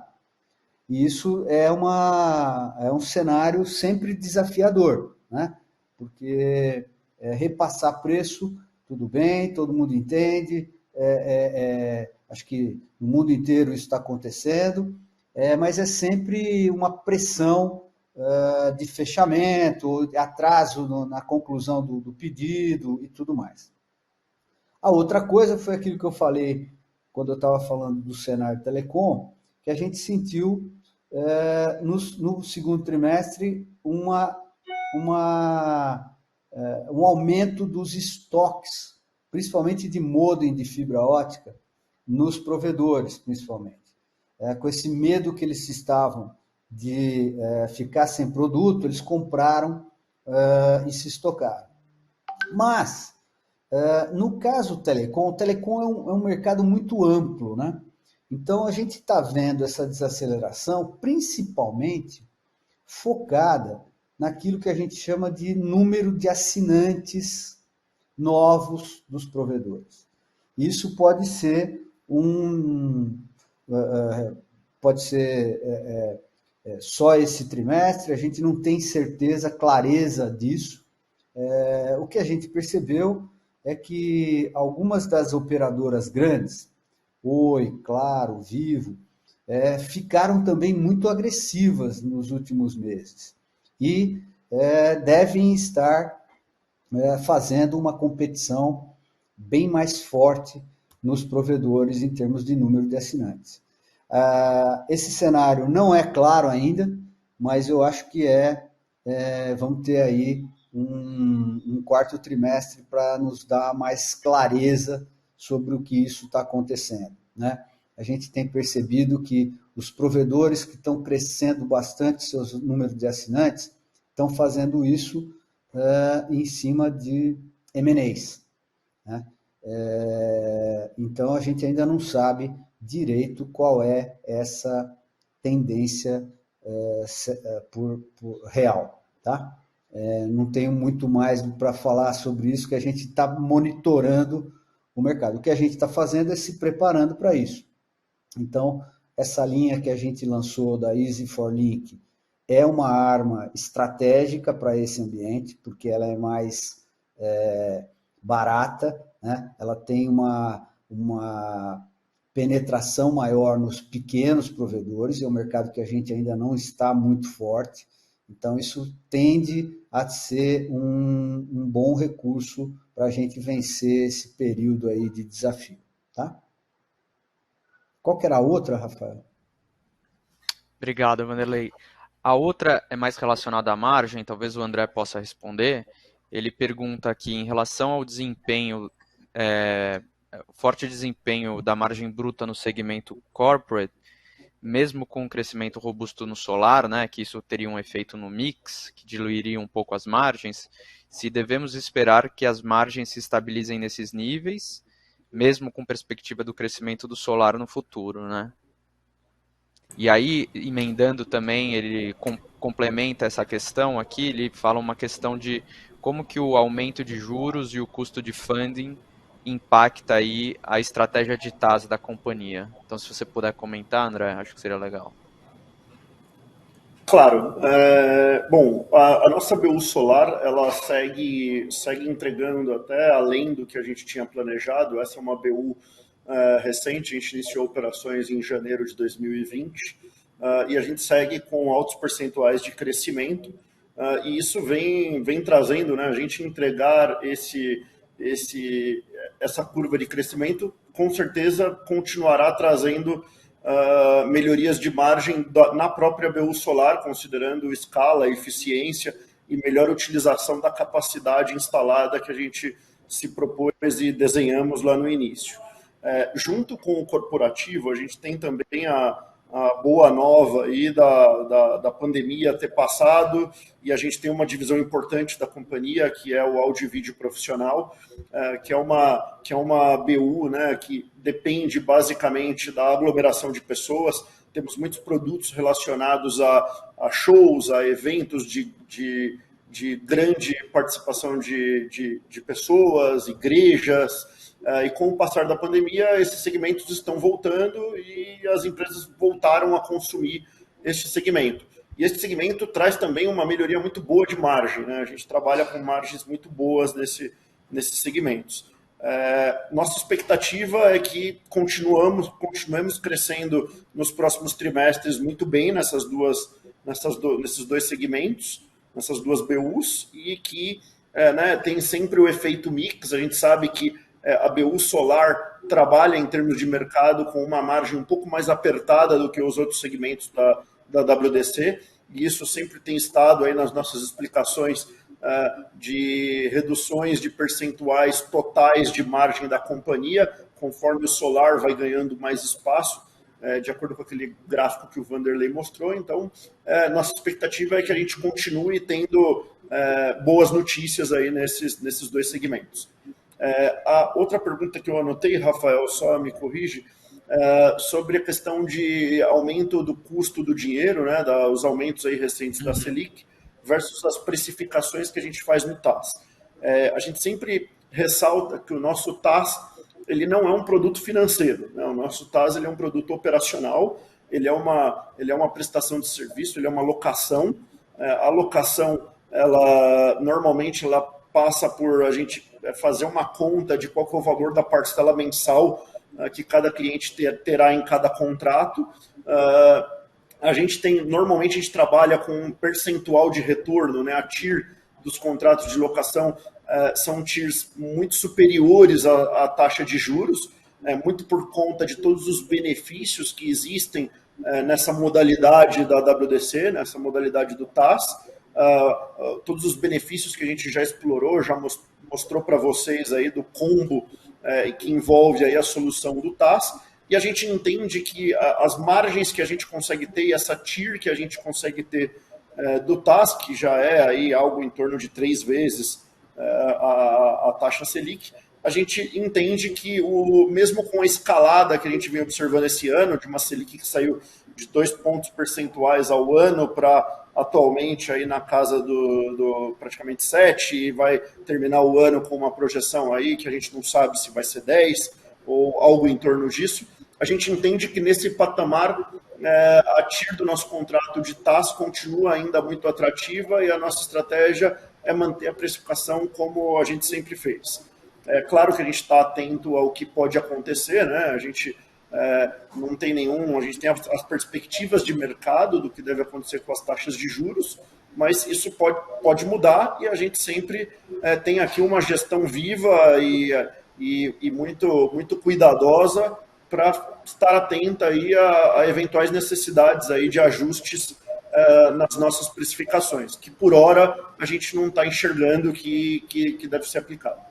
E isso é um cenário sempre desafiador, né? Porque repassar preço, tudo bem, todo mundo entende, acho que no mundo inteiro isso está acontecendo, mas é sempre uma pressão de fechamento, atraso na conclusão do pedido e tudo mais. A outra coisa foi aquilo que eu falei quando eu estava falando do cenário telecom, que a gente sentiu no segundo trimestre um aumento dos estoques, principalmente de modem de fibra ótica, nos provedores, principalmente. Com esse medo que eles estavam de ficar sem produto, eles compraram e se estocaram. Mas, no caso do telecom, o telecom é um mercado muito amplo, né? Então, a gente está vendo essa desaceleração principalmente focada naquilo que a gente chama de número de assinantes novos dos provedores. Isso pode ser só esse trimestre, a gente não tem certeza, clareza disso. O que a gente percebeu é que algumas das operadoras grandes, Oi, Claro, Vivo, ficaram também muito agressivas nos últimos meses e devem estar fazendo uma competição bem mais forte nos provedores em termos de número de assinantes. Esse cenário não é claro ainda, mas eu acho que vamos ter aí um quarto trimestre para nos dar mais clareza sobre o que isso está acontecendo, né? A gente tem percebido que os provedores que estão crescendo bastante seus números de assinantes estão fazendo isso em cima de M&As, né? Então, a gente ainda não sabe direito qual é essa tendência por real, tá? Não tenho muito mais para falar sobre isso, que a gente está monitorando o mercado. O que a gente está fazendo é se preparando para isso. Então, essa linha que a gente lançou da Easy for Link é uma arma estratégica para esse ambiente, porque ela é mais barata, né? Ela tem uma penetração maior nos pequenos provedores, é um mercado que a gente ainda não está muito forte, então isso tende a ser um bom recurso para a gente vencer esse período aí de desafio, tá? Qual que era a outra, Rafael? Obrigado, Vanderlei. A outra é mais relacionada à margem, talvez o André possa responder. Ele pergunta aqui em relação ao desempenho, forte desempenho da margem bruta no segmento corporate, mesmo com um crescimento robusto no solar, né, que isso teria um efeito no mix, que diluiria um pouco as margens, se devemos esperar que as margens se estabilizem nesses níveis, mesmo com perspectiva do crescimento do solar no futuro, né? E aí, emendando também, ele complementa essa questão aqui, ele fala uma questão de como que o aumento de juros e o custo de funding impacta aí a estratégia de TAS da companhia. Então, se você puder comentar, André, acho que seria legal. Claro. Bom, a nossa BU Solar, ela segue entregando até além do que a gente tinha planejado. Essa é uma BU recente, a gente iniciou operações em janeiro de 2020, e a gente segue com altos percentuais de crescimento, e isso vem trazendo, né, a gente entregar essa curva de crescimento, com certeza continuará trazendo melhorias de margem na própria BU Solar, considerando escala, eficiência e melhor utilização da capacidade instalada que a gente se propôs e desenhamos lá no início. Junto com o corporativo, a gente tem também a boa nova aí da pandemia ter passado, e a gente tem uma divisão importante da companhia, que é o áudio e vídeo profissional, que é uma BU, né, que depende basicamente da aglomeração de pessoas. Temos muitos produtos relacionados a shows, a eventos de grande participação de pessoas, igrejas. E com o passar da pandemia, esses segmentos estão voltando e as empresas voltaram a consumir este segmento. E esse segmento traz também uma melhoria muito boa de margem, né? A gente trabalha com margens muito boas nesses segmentos. Nossa expectativa é que continuemos crescendo nos próximos trimestres muito bem nesses dois segmentos, nessas duas BUs, e que né, tem sempre o efeito mix. A gente sabe que a BU Solar trabalha em termos de mercado com uma margem um pouco mais apertada do que os outros segmentos da WDC, e isso sempre tem estado aí nas nossas explicações de reduções de percentuais totais de margem da companhia, conforme o Solar vai ganhando mais espaço, de acordo com aquele gráfico que o Vanderlei mostrou. Então, nossa expectativa é que a gente continue tendo boas notícias aí nesses dois segmentos. A outra pergunta que eu anotei, Rafael, só me corrige, sobre a questão de aumento do custo do dinheiro, né, os aumentos aí recentes da Selic, versus as precificações que a gente faz no TAS. A gente sempre ressalta que o nosso TAS ele não é um produto financeiro, né? O nosso TAS ele é um produto operacional, ele é uma prestação de serviço, ele é uma locação. A locação, normalmente ela passa por a gente fazer uma conta de qual que é o valor da parcela mensal que cada cliente terá em cada contrato. Normalmente a gente trabalha com um percentual de retorno, né? A TIR dos contratos de locação são TIRs muito superiores à taxa de juros, muito por conta de todos os benefícios que existem nessa modalidade da WDC, nessa modalidade do TAS, todos os benefícios que a gente já explorou, já mostrou para vocês aí do combo que envolve aí a solução do TAS, e a gente entende que as margens que a gente consegue ter e essa TIR que a gente consegue ter do TAS, que já é aí algo em torno de 3 vezes a taxa Selic, a gente entende que mesmo com a escalada que a gente vem observando esse ano, de uma Selic que saiu de 2 pontos percentuais ao ano para atualmente aí na casa do praticamente 7, e vai terminar o ano com uma projeção aí que a gente não sabe se vai ser 10 ou algo em torno disso, a gente entende que nesse patamar a TIR do nosso contrato de TAS continua ainda muito atrativa e a nossa estratégia é manter a precificação como a gente sempre fez. É claro que a gente está atento ao que pode acontecer, né? A gente não tem a gente tem as perspectivas de mercado do que deve acontecer com as taxas de juros, mas isso pode mudar e a gente sempre tem aqui uma gestão viva e muito, muito cuidadosa para estar atenta aí a eventuais necessidades aí de ajustes nas nossas precificações, que por hora a gente não está enxergando que deve ser aplicado.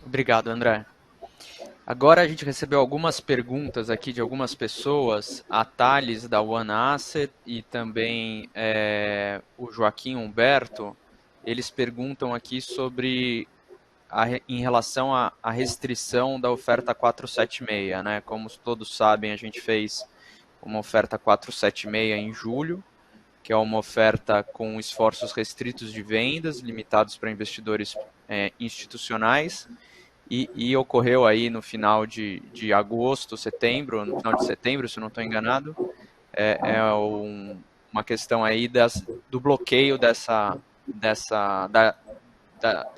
Obrigado, André. Agora a gente recebeu algumas perguntas aqui de algumas pessoas, a Thales da One Asset e também o Joaquim Humberto. Eles perguntam aqui sobre em relação à restrição da oferta 476, né? Como todos sabem, a gente fez uma oferta 476 em julho, que é uma oferta com esforços restritos de vendas, limitados para investidores institucionais, e ocorreu aí no final de agosto, setembro, no final de setembro, se eu não estou enganado, uma questão aí do bloqueio da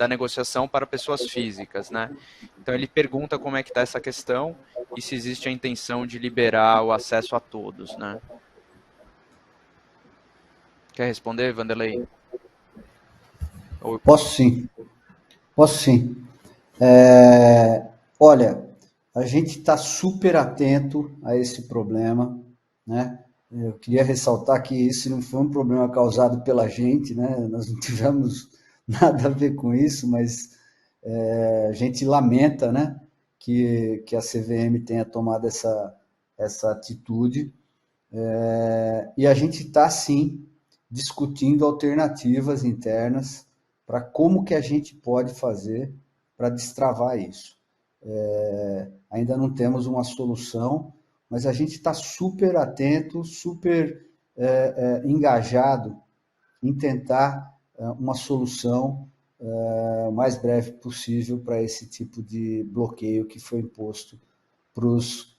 negociação para pessoas físicas, né? Então ele pergunta como é que está essa questão e se existe a intenção de liberar o acesso a todos, né? Quer responder, Vanderlei? Posso sim. Olha, a gente está super atento a esse problema, né? Eu queria ressaltar que isso não foi um problema causado pela gente, né? Nós não tivemos nada a ver com isso, mas a gente lamenta, né, que a CVM tenha tomado essa atitude, e a gente está, sim, discutindo alternativas internas para como que a gente pode fazer para destravar isso. Ainda não temos uma solução, mas a gente está super atento, super engajado em tentar uma solução o mais breve possível para esse tipo de bloqueio que foi imposto para os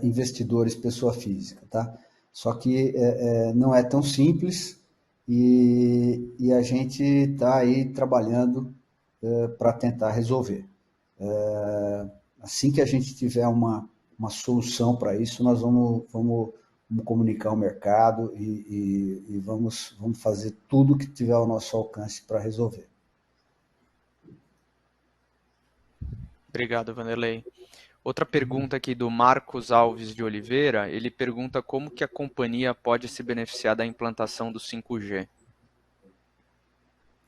investidores pessoa física, tá? Só que não é tão simples e a gente está aí trabalhando para tentar resolver. Assim que a gente tiver uma solução para isso, nós vamos comunicar ao mercado e vamos fazer tudo que tiver ao nosso alcance para resolver. Obrigado, Vanderlei. Outra pergunta aqui do Marcos Alves de Oliveira, ele pergunta como que a companhia pode se beneficiar da implantação do 5G.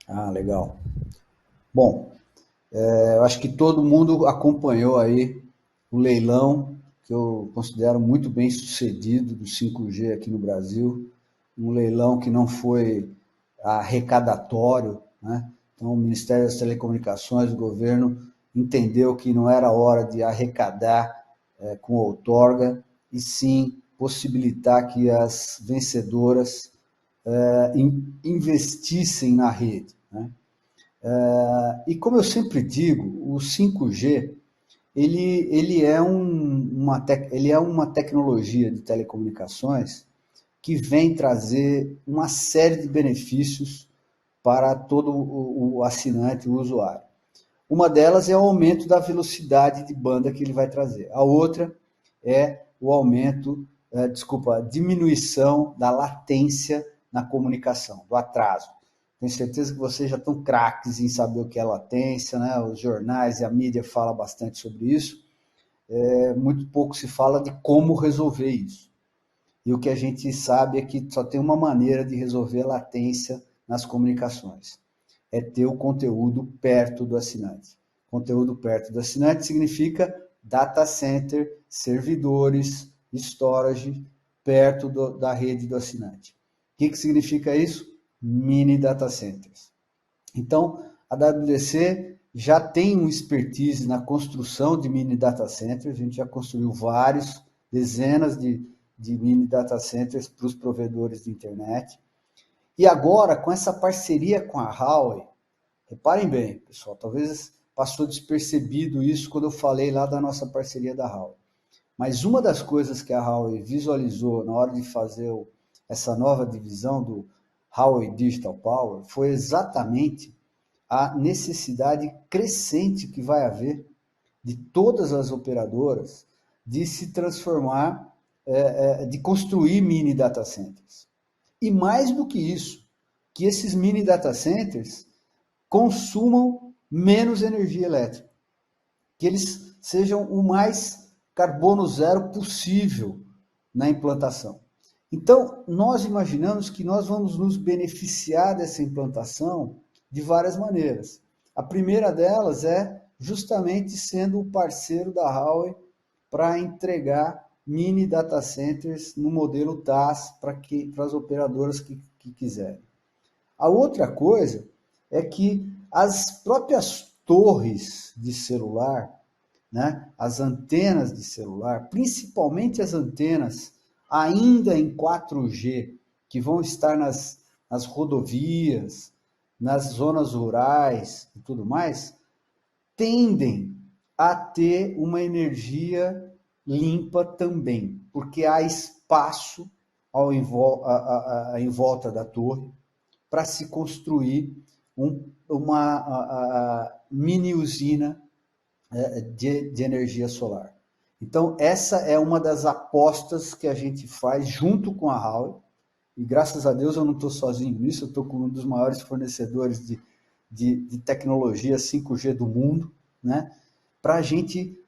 Ah, legal. Bom, eu acho que todo mundo acompanhou aí o leilão, que eu considero muito bem sucedido, do 5G aqui no Brasil, um leilão que não foi arrecadatório, né? Então o Ministério das Telecomunicações, o governo, entendeu que não era hora de arrecadar com outorga, e sim possibilitar que as vencedoras investissem na rede, né? E como eu sempre digo, o 5G ele é uma tecnologia de telecomunicações que vem trazer uma série de benefícios para todo o assinante, o usuário. Uma delas é o aumento da velocidade de banda que ele vai trazer. A outra é o aumento, a diminuição da latência na comunicação, do atraso. Tenho certeza que vocês já estão craques em saber o que é latência, né? Os jornais e a mídia falam bastante sobre isso. Muito pouco se fala de como resolver isso. E o que a gente sabe é que só tem uma maneira de resolver a latência nas comunicações. É ter o conteúdo perto do assinante. Conteúdo perto do assinante significa data center, servidores, storage, perto da rede do assinante. O que significa isso? Mini data centers. Então, a WDC já tem um expertise na construção de mini data centers, a gente já construiu vários, dezenas de mini data centers para os provedores de internet. E agora, com essa parceria com a Huawei, reparem bem, pessoal, talvez passou despercebido isso quando eu falei lá da nossa parceria da Huawei. Mas uma das coisas que a Huawei visualizou na hora de fazer essa nova divisão do Huawei Digital Power foi exatamente a necessidade crescente que vai haver de todas as operadoras de se transformar, de construir mini data centers. E mais do que isso, que esses mini data centers consumam menos energia elétrica, que eles sejam o mais carbono zero possível na implantação. Então, nós imaginamos que nós vamos nos beneficiar dessa implantação de várias maneiras. A primeira delas é justamente sendo o parceiro da Huawei para entregar mini data centers no modelo TaaS para as operadoras que quiserem. A outra coisa é que as próprias torres de celular, né, as antenas de celular, principalmente as antenas ainda em 4G, que vão estar nas rodovias, nas zonas rurais e tudo mais, tendem a ter uma energia limpa também, porque há espaço em volta da torre para se construir uma mini usina de energia solar. Então, essa é uma das apostas que a gente faz junto com a Huawei, e graças a Deus eu não estou sozinho nisso, eu estou com um dos maiores fornecedores de tecnologia 5G do mundo, né? Para a gente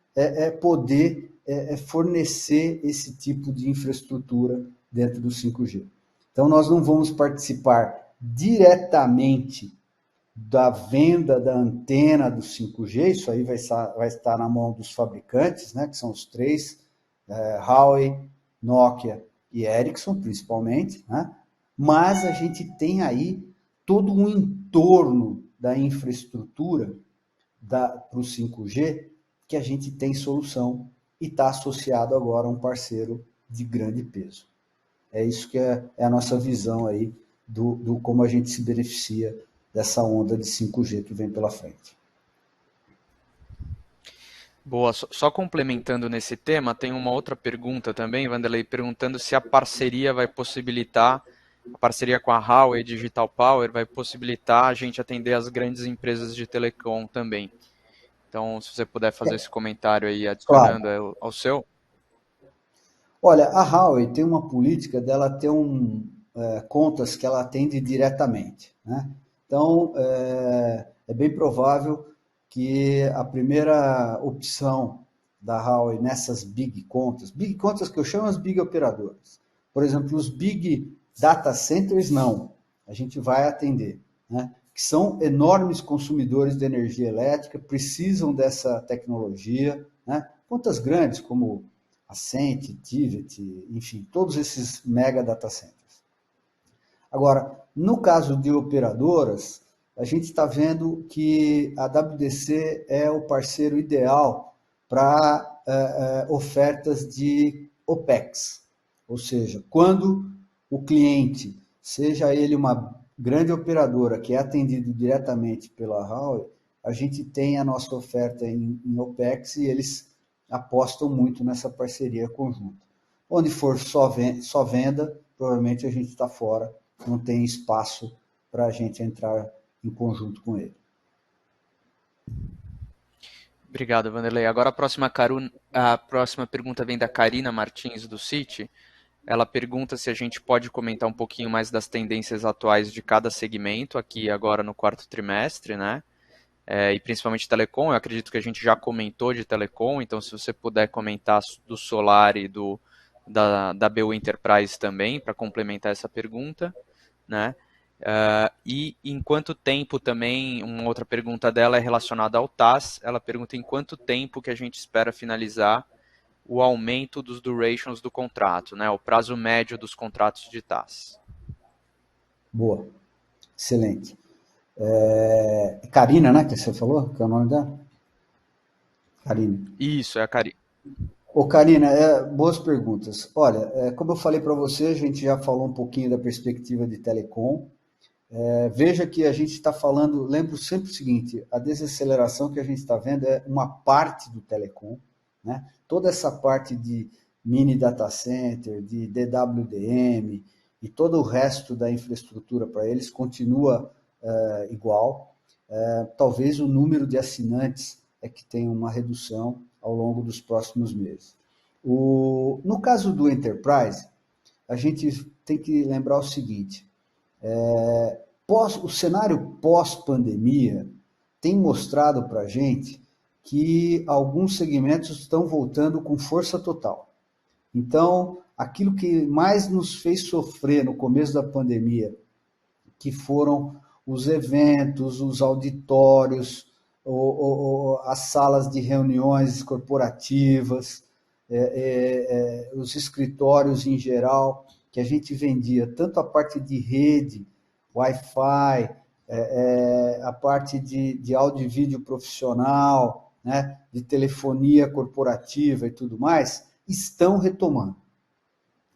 poder fornecer esse tipo de infraestrutura dentro do 5G. Então, nós não vamos participar diretamente da venda da antena do 5G, isso aí vai estar na mão dos fabricantes, né, que são os três, Huawei, Nokia e Ericsson, principalmente, né? Mas a gente tem aí todo um entorno da infraestrutura para o 5G que a gente tem solução e está associado agora a um parceiro de grande peso. É isso que é a nossa visão aí do como a gente se beneficia dessa onda de 5G que vem pela frente. Boa, só complementando nesse tema, tem uma outra pergunta também, Wanderley, perguntando se a parceria vai possibilitar, a parceria com a Huawei Digital Power vai possibilitar a gente atender as grandes empresas de telecom também. Então, se você puder fazer esse comentário aí, adicionando claro ao seu. Olha, a Huawei tem uma política dela ter contas que ela atende diretamente, né? Então, é bem provável que a primeira opção da Huawei nessas big contas que eu chamo as big operadoras, por exemplo, os big data centers, não, a gente vai atender, né? Que são enormes consumidores de energia elétrica, precisam dessa tecnologia, né? Contas grandes como Ascent, Tivit, enfim, todos esses mega data centers. Agora, no caso de operadoras, a gente está vendo que a WDC é o parceiro ideal para ofertas de OPEX, ou seja, quando o cliente, seja ele uma grande operadora que é atendido diretamente pela Huawei, a gente tem a nossa oferta em OPEX e eles apostam muito nessa parceria conjunta. Onde for só venda, provavelmente a gente está fora, não tem espaço para a gente entrar em conjunto com ele. Obrigado, Vanderlei. Agora a próxima pergunta vem da Karina Martins, do Citi. Ela pergunta se a gente pode comentar um pouquinho mais das tendências atuais de cada segmento aqui agora no quarto trimestre, né? E principalmente telecom. Eu acredito que a gente já comentou de telecom, então se você puder comentar do Solar e da BU Enterprise também, para complementar essa pergunta, né? E em quanto tempo também, uma outra pergunta dela é relacionada ao TAS, ela pergunta em quanto tempo que a gente espera finalizar o aumento dos durations do contrato, né? O prazo médio dos contratos de TAS. Boa, excelente. Karina, né, que você falou, que é o nome dela? Karina. Isso, é a Karina. Ô, Karina, boas perguntas. Olha, como eu falei para você, a gente já falou um pouquinho da perspectiva de telecom. Veja que a gente está falando, lembro sempre o seguinte, a desaceleração que a gente está vendo é uma parte do telecom, né? Toda essa parte de mini data center, de DWDM e todo o resto da infraestrutura para eles continua igual. Talvez o número de assinantes é que tenha uma redução ao longo dos próximos meses. No caso do Enterprise, a gente tem que lembrar o seguinte, o cenário pós-pandemia tem mostrado para a gente que alguns segmentos estão voltando com força total. Então, aquilo que mais nos fez sofrer no começo da pandemia, que foram os eventos, os auditórios, as salas de reuniões corporativas, os escritórios em geral, que a gente vendia tanto a parte de rede, Wi-Fi, a parte de áudio e vídeo profissional, né, de telefonia corporativa e tudo mais, estão retomando.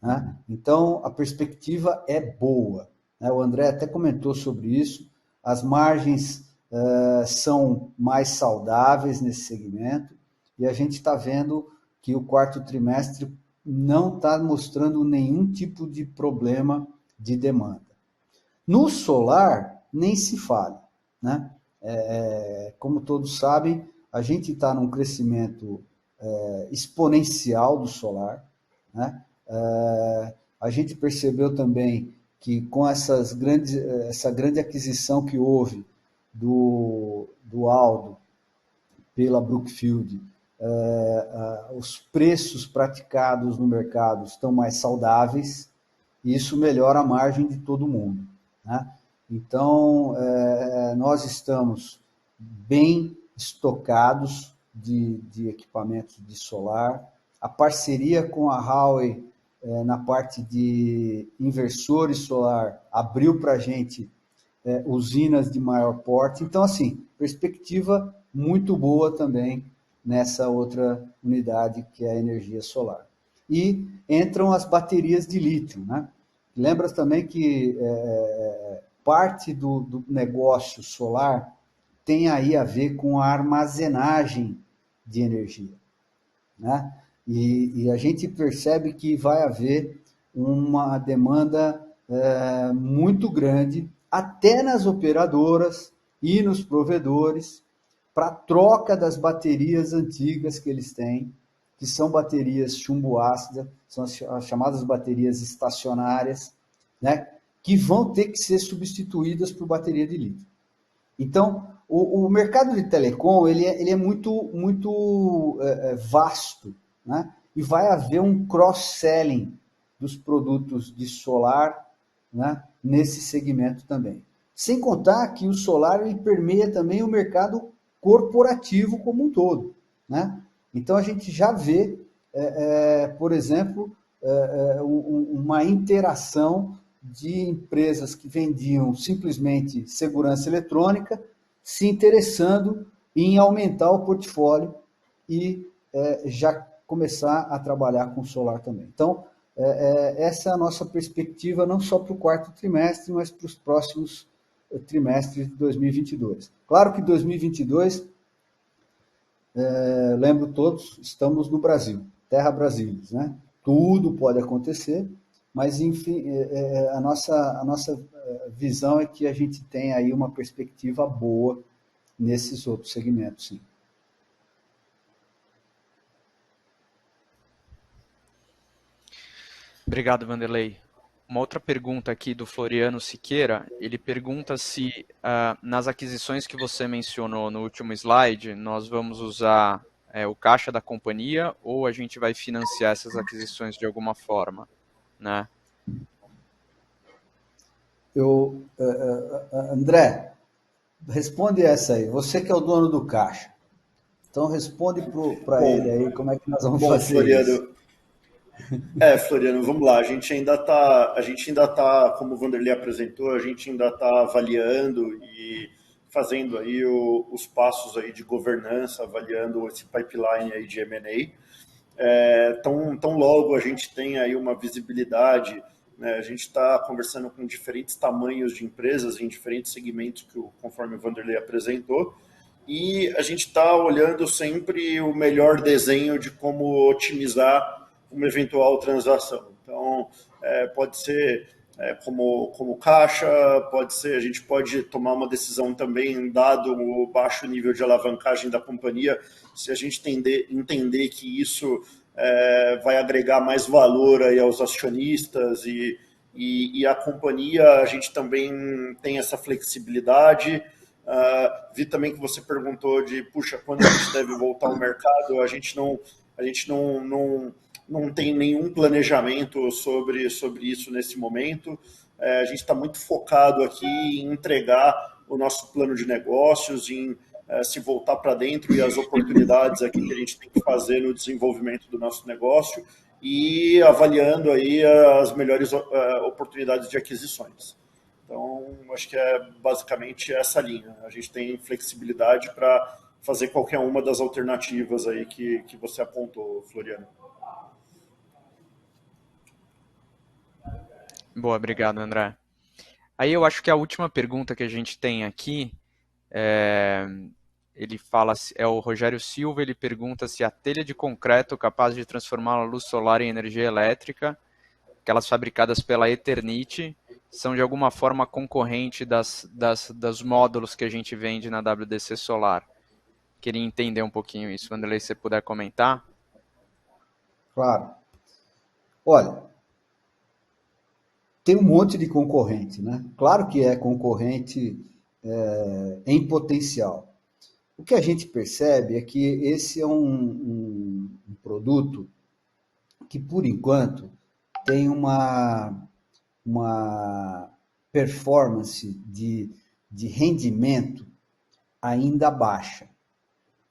Né? Então, a perspectiva é boa. Né? O André até comentou sobre isso. As margens são mais saudáveis nesse segmento e a gente está vendo que o quarto trimestre não está mostrando nenhum tipo de problema de demanda. No solar, nem se fala. Né? Como todos sabem, a gente está num crescimento exponencial do solar. Né? A gente percebeu também que com essa grande aquisição que houve do Aldo pela Brookfield, os preços praticados no mercado estão mais saudáveis e isso melhora a margem de todo mundo. Né? Então, nós estamos bem estocados de equipamentos de solar. A parceria com a Huawei na parte de inversores solar abriu para a gente usinas de maior porte. Então, assim, perspectiva muito boa também nessa outra unidade que é a energia solar. E entram as baterias de lítio, né? Lembra também que parte do negócio solar tem aí a ver com a armazenagem de energia, né? E a gente percebe que vai haver uma demanda muito grande, até nas operadoras e nos provedores, para troca das baterias antigas que eles têm, que são baterias chumbo ácida, são as chamadas baterias estacionárias, né, que vão ter que ser substituídas por bateria de lítio. Então, o mercado de telecom ele é muito vasto, né? E vai haver um cross-selling dos produtos de solar, né, nesse segmento também. Sem contar que o solar ele permeia também o mercado corporativo como um todo. Né? Então, a gente já vê, por exemplo, uma interação de empresas que vendiam simplesmente segurança eletrônica, se interessando em aumentar o portfólio e já começar a trabalhar com solar também. Então, essa é a nossa perspectiva, não só para o quarto trimestre, mas para os próximos trimestres de 2022. Claro que 2022, lembro todos, estamos no Brasil, terra Brasília, né? Tudo pode acontecer, mas enfim, a nossa visão é que a gente tem aí uma perspectiva boa nesses outros segmentos, sim. Obrigado, Vanderlei. Uma outra pergunta aqui do Floriano Siqueira, ele pergunta se nas aquisições que você mencionou no último slide, nós vamos usar o caixa da companhia ou a gente vai financiar essas aquisições de alguma forma, né? André, responde essa aí. Você que é o dono do caixa. Então responde para ele aí como é que nós vamos fazer isso. Floriano, vamos lá. A gente ainda tá, como o Vanderlei apresentou, a gente ainda está avaliando e fazendo aí os passos aí de governança, avaliando esse pipeline aí de M&A. Tão logo a gente tem aí uma visibilidade, né, a gente está conversando com diferentes tamanhos de empresas em diferentes segmentos, conforme o Vanderlei apresentou, e a gente está olhando sempre o melhor desenho de como otimizar uma eventual transação. Então, pode ser como caixa, pode ser, a gente pode tomar uma decisão também, dado o baixo nível de alavancagem da companhia, se a gente entender que isso vai agregar mais valor aí aos acionistas e a companhia, a gente também tem essa flexibilidade. Vi também que você perguntou de, puxa, quando a gente deve voltar ao mercado, a gente não tem nenhum planejamento sobre isso nesse momento. A gente está muito focado aqui em entregar o nosso plano de negócios, em se voltar para dentro e as oportunidades aqui que a gente tem que fazer no desenvolvimento do nosso negócio e avaliando aí as melhores oportunidades de aquisições. Então, acho que é basicamente essa linha. A gente tem flexibilidade para fazer qualquer uma das alternativas aí que você apontou, Floriano. Boa, obrigado, André. Aí eu acho que a última pergunta que a gente tem aqui ele fala, é o Rogério Silva, ele pergunta se a telha de concreto capaz de transformar a luz solar em energia elétrica, aquelas fabricadas pela Eternit, são de alguma forma concorrente dos módulos que a gente vende na WDC Solar. Queria entender um pouquinho isso. Vanderlei, se você puder comentar. Claro. Olha, tem um monte de concorrente, né? Claro que é concorrente em potencial. O que a gente percebe é que esse é um produto que, por enquanto, tem uma performance de rendimento ainda baixa.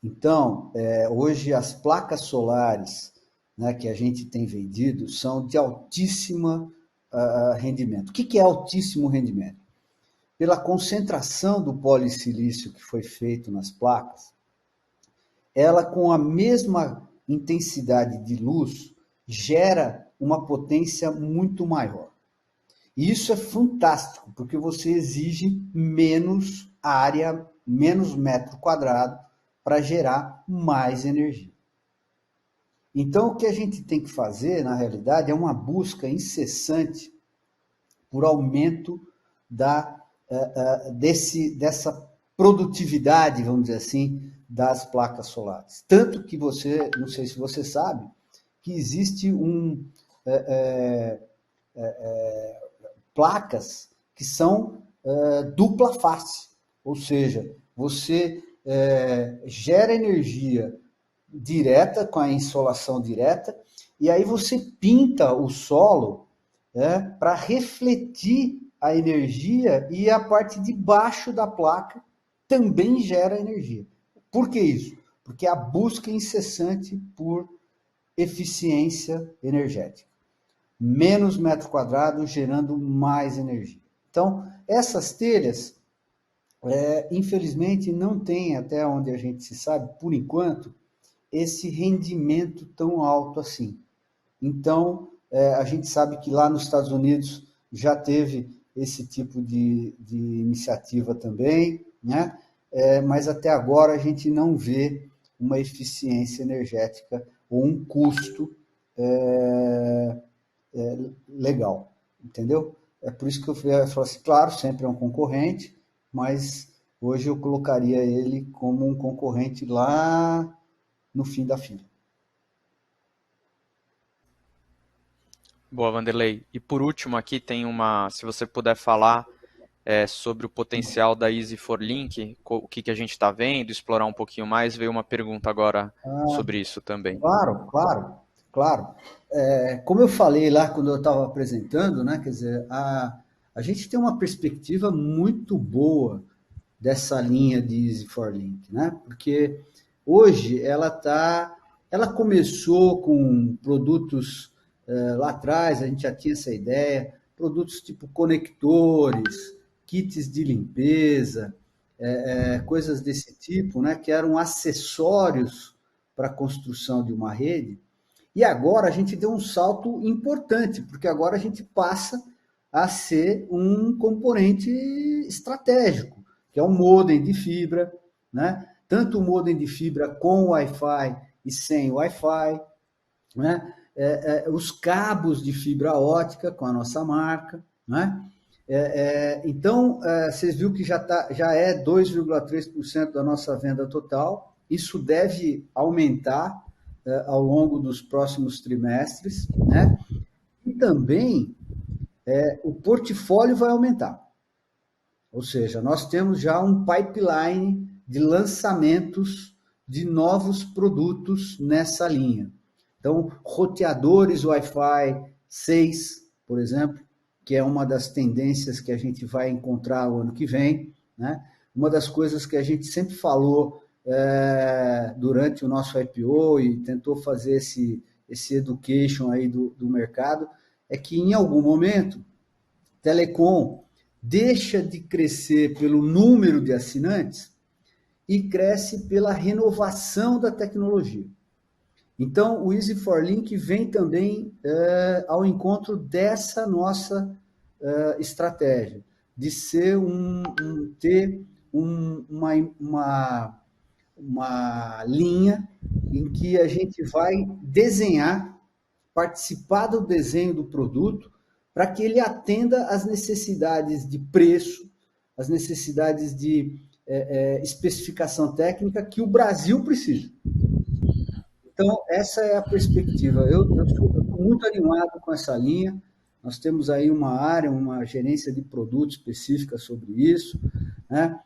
Então, hoje as placas solares, né, que a gente tem vendido são de altíssimo rendimento. O que é altíssimo rendimento? Pela concentração do polissilício que foi feito nas placas, ela com a mesma intensidade de luz gera uma potência muito maior. E isso é fantástico, porque você exige menos área, menos metro quadrado para gerar mais energia. Então, o que a gente tem que fazer, na realidade, é uma busca incessante por aumento dessa produtividade, vamos dizer assim, das placas solares. Tanto que você, não sei se você sabe, que existe placas que são dupla face, ou seja, você gera energia direta com a insolação direta e aí você pinta o solo para refletir a energia e a parte de baixo da placa também gera energia. Por que isso? Porque a busca incessante por eficiência energética. Menos metro quadrado gerando mais energia. Então, essas telhas, infelizmente, não tem, até onde a gente se sabe, por enquanto, esse rendimento tão alto assim. Então, a gente sabe que lá nos Estados Unidos já teve esse tipo de iniciativa também, né? Mas até agora a gente não vê uma eficiência energética ou um custo legal, entendeu? é por isso que eu falo assim, claro, sempre é um concorrente, mas hoje eu colocaria ele como um concorrente lá no fim da fila. Boa, Vanderlei. E por último aqui tem se você puder falar sobre o potencial da Easy4Link, o que a gente está vendo, explorar um pouquinho mais, veio uma pergunta agora sobre isso também. Claro, claro, claro. Como eu falei lá quando eu estava apresentando, né, quer dizer, a gente tem uma perspectiva muito boa dessa linha de Easy4Link, né? Porque hoje ela começou com produtos lá atrás, a gente já tinha essa ideia, produtos tipo conectores, kits de limpeza, coisas desse tipo, né? Que eram acessórios para a construção de uma rede. E agora a gente deu um salto importante, porque agora a gente passa a ser um componente estratégico, que é o modem de fibra, né? Tanto o modem de fibra com Wi-Fi e sem Wi-Fi, né? Os cabos de fibra ótica com a nossa marca, né? Então, vocês viram que já é 2,3% da nossa venda total. Isso deve aumentar ao longo dos próximos trimestres, né? E também o portfólio vai aumentar. Ou seja, nós temos já um pipeline de lançamentos de novos produtos nessa linha. Então, roteadores Wi-Fi 6, por exemplo, que é uma das tendências que a gente vai encontrar o ano que vem, né? Uma das coisas que a gente sempre falou durante o nosso IPO e tentou fazer esse education aí do mercado, é que em algum momento, telecom deixa de crescer pelo número de assinantes e cresce pela renovação da tecnologia. Então, o Easy4Link vem também ao encontro dessa nossa estratégia, de ser ter uma linha em que a gente vai desenhar, participar do desenho do produto, para que ele atenda às necessidades de preço, às necessidades de especificação técnica que o Brasil precisa. Então, essa é a perspectiva. Eu estou muito animado com essa linha. Nós temos aí uma área, uma gerência de produto específica sobre isso, né?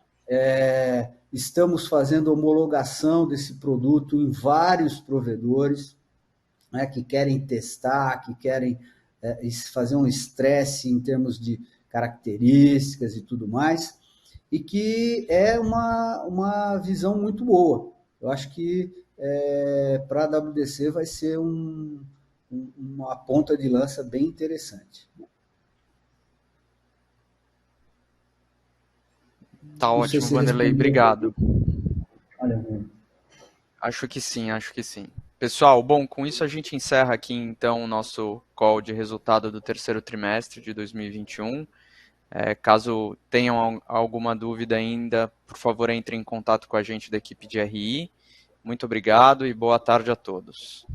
Estamos fazendo homologação desse produto em vários provedores, né, que querem testar, que querem fazer um estresse em termos de características e tudo mais, e que é uma visão muito boa. Eu acho que para a WDC vai ser uma ponta de lança bem interessante. Tá ótimo, Vanderlei, obrigado. Olha, acho que sim. Pessoal, bom, com isso a gente encerra aqui então o nosso call de resultado do terceiro trimestre de 2021. Caso tenham alguma dúvida ainda, por favor, entre em contato com a gente da equipe de RI. Muito obrigado e boa tarde a todos.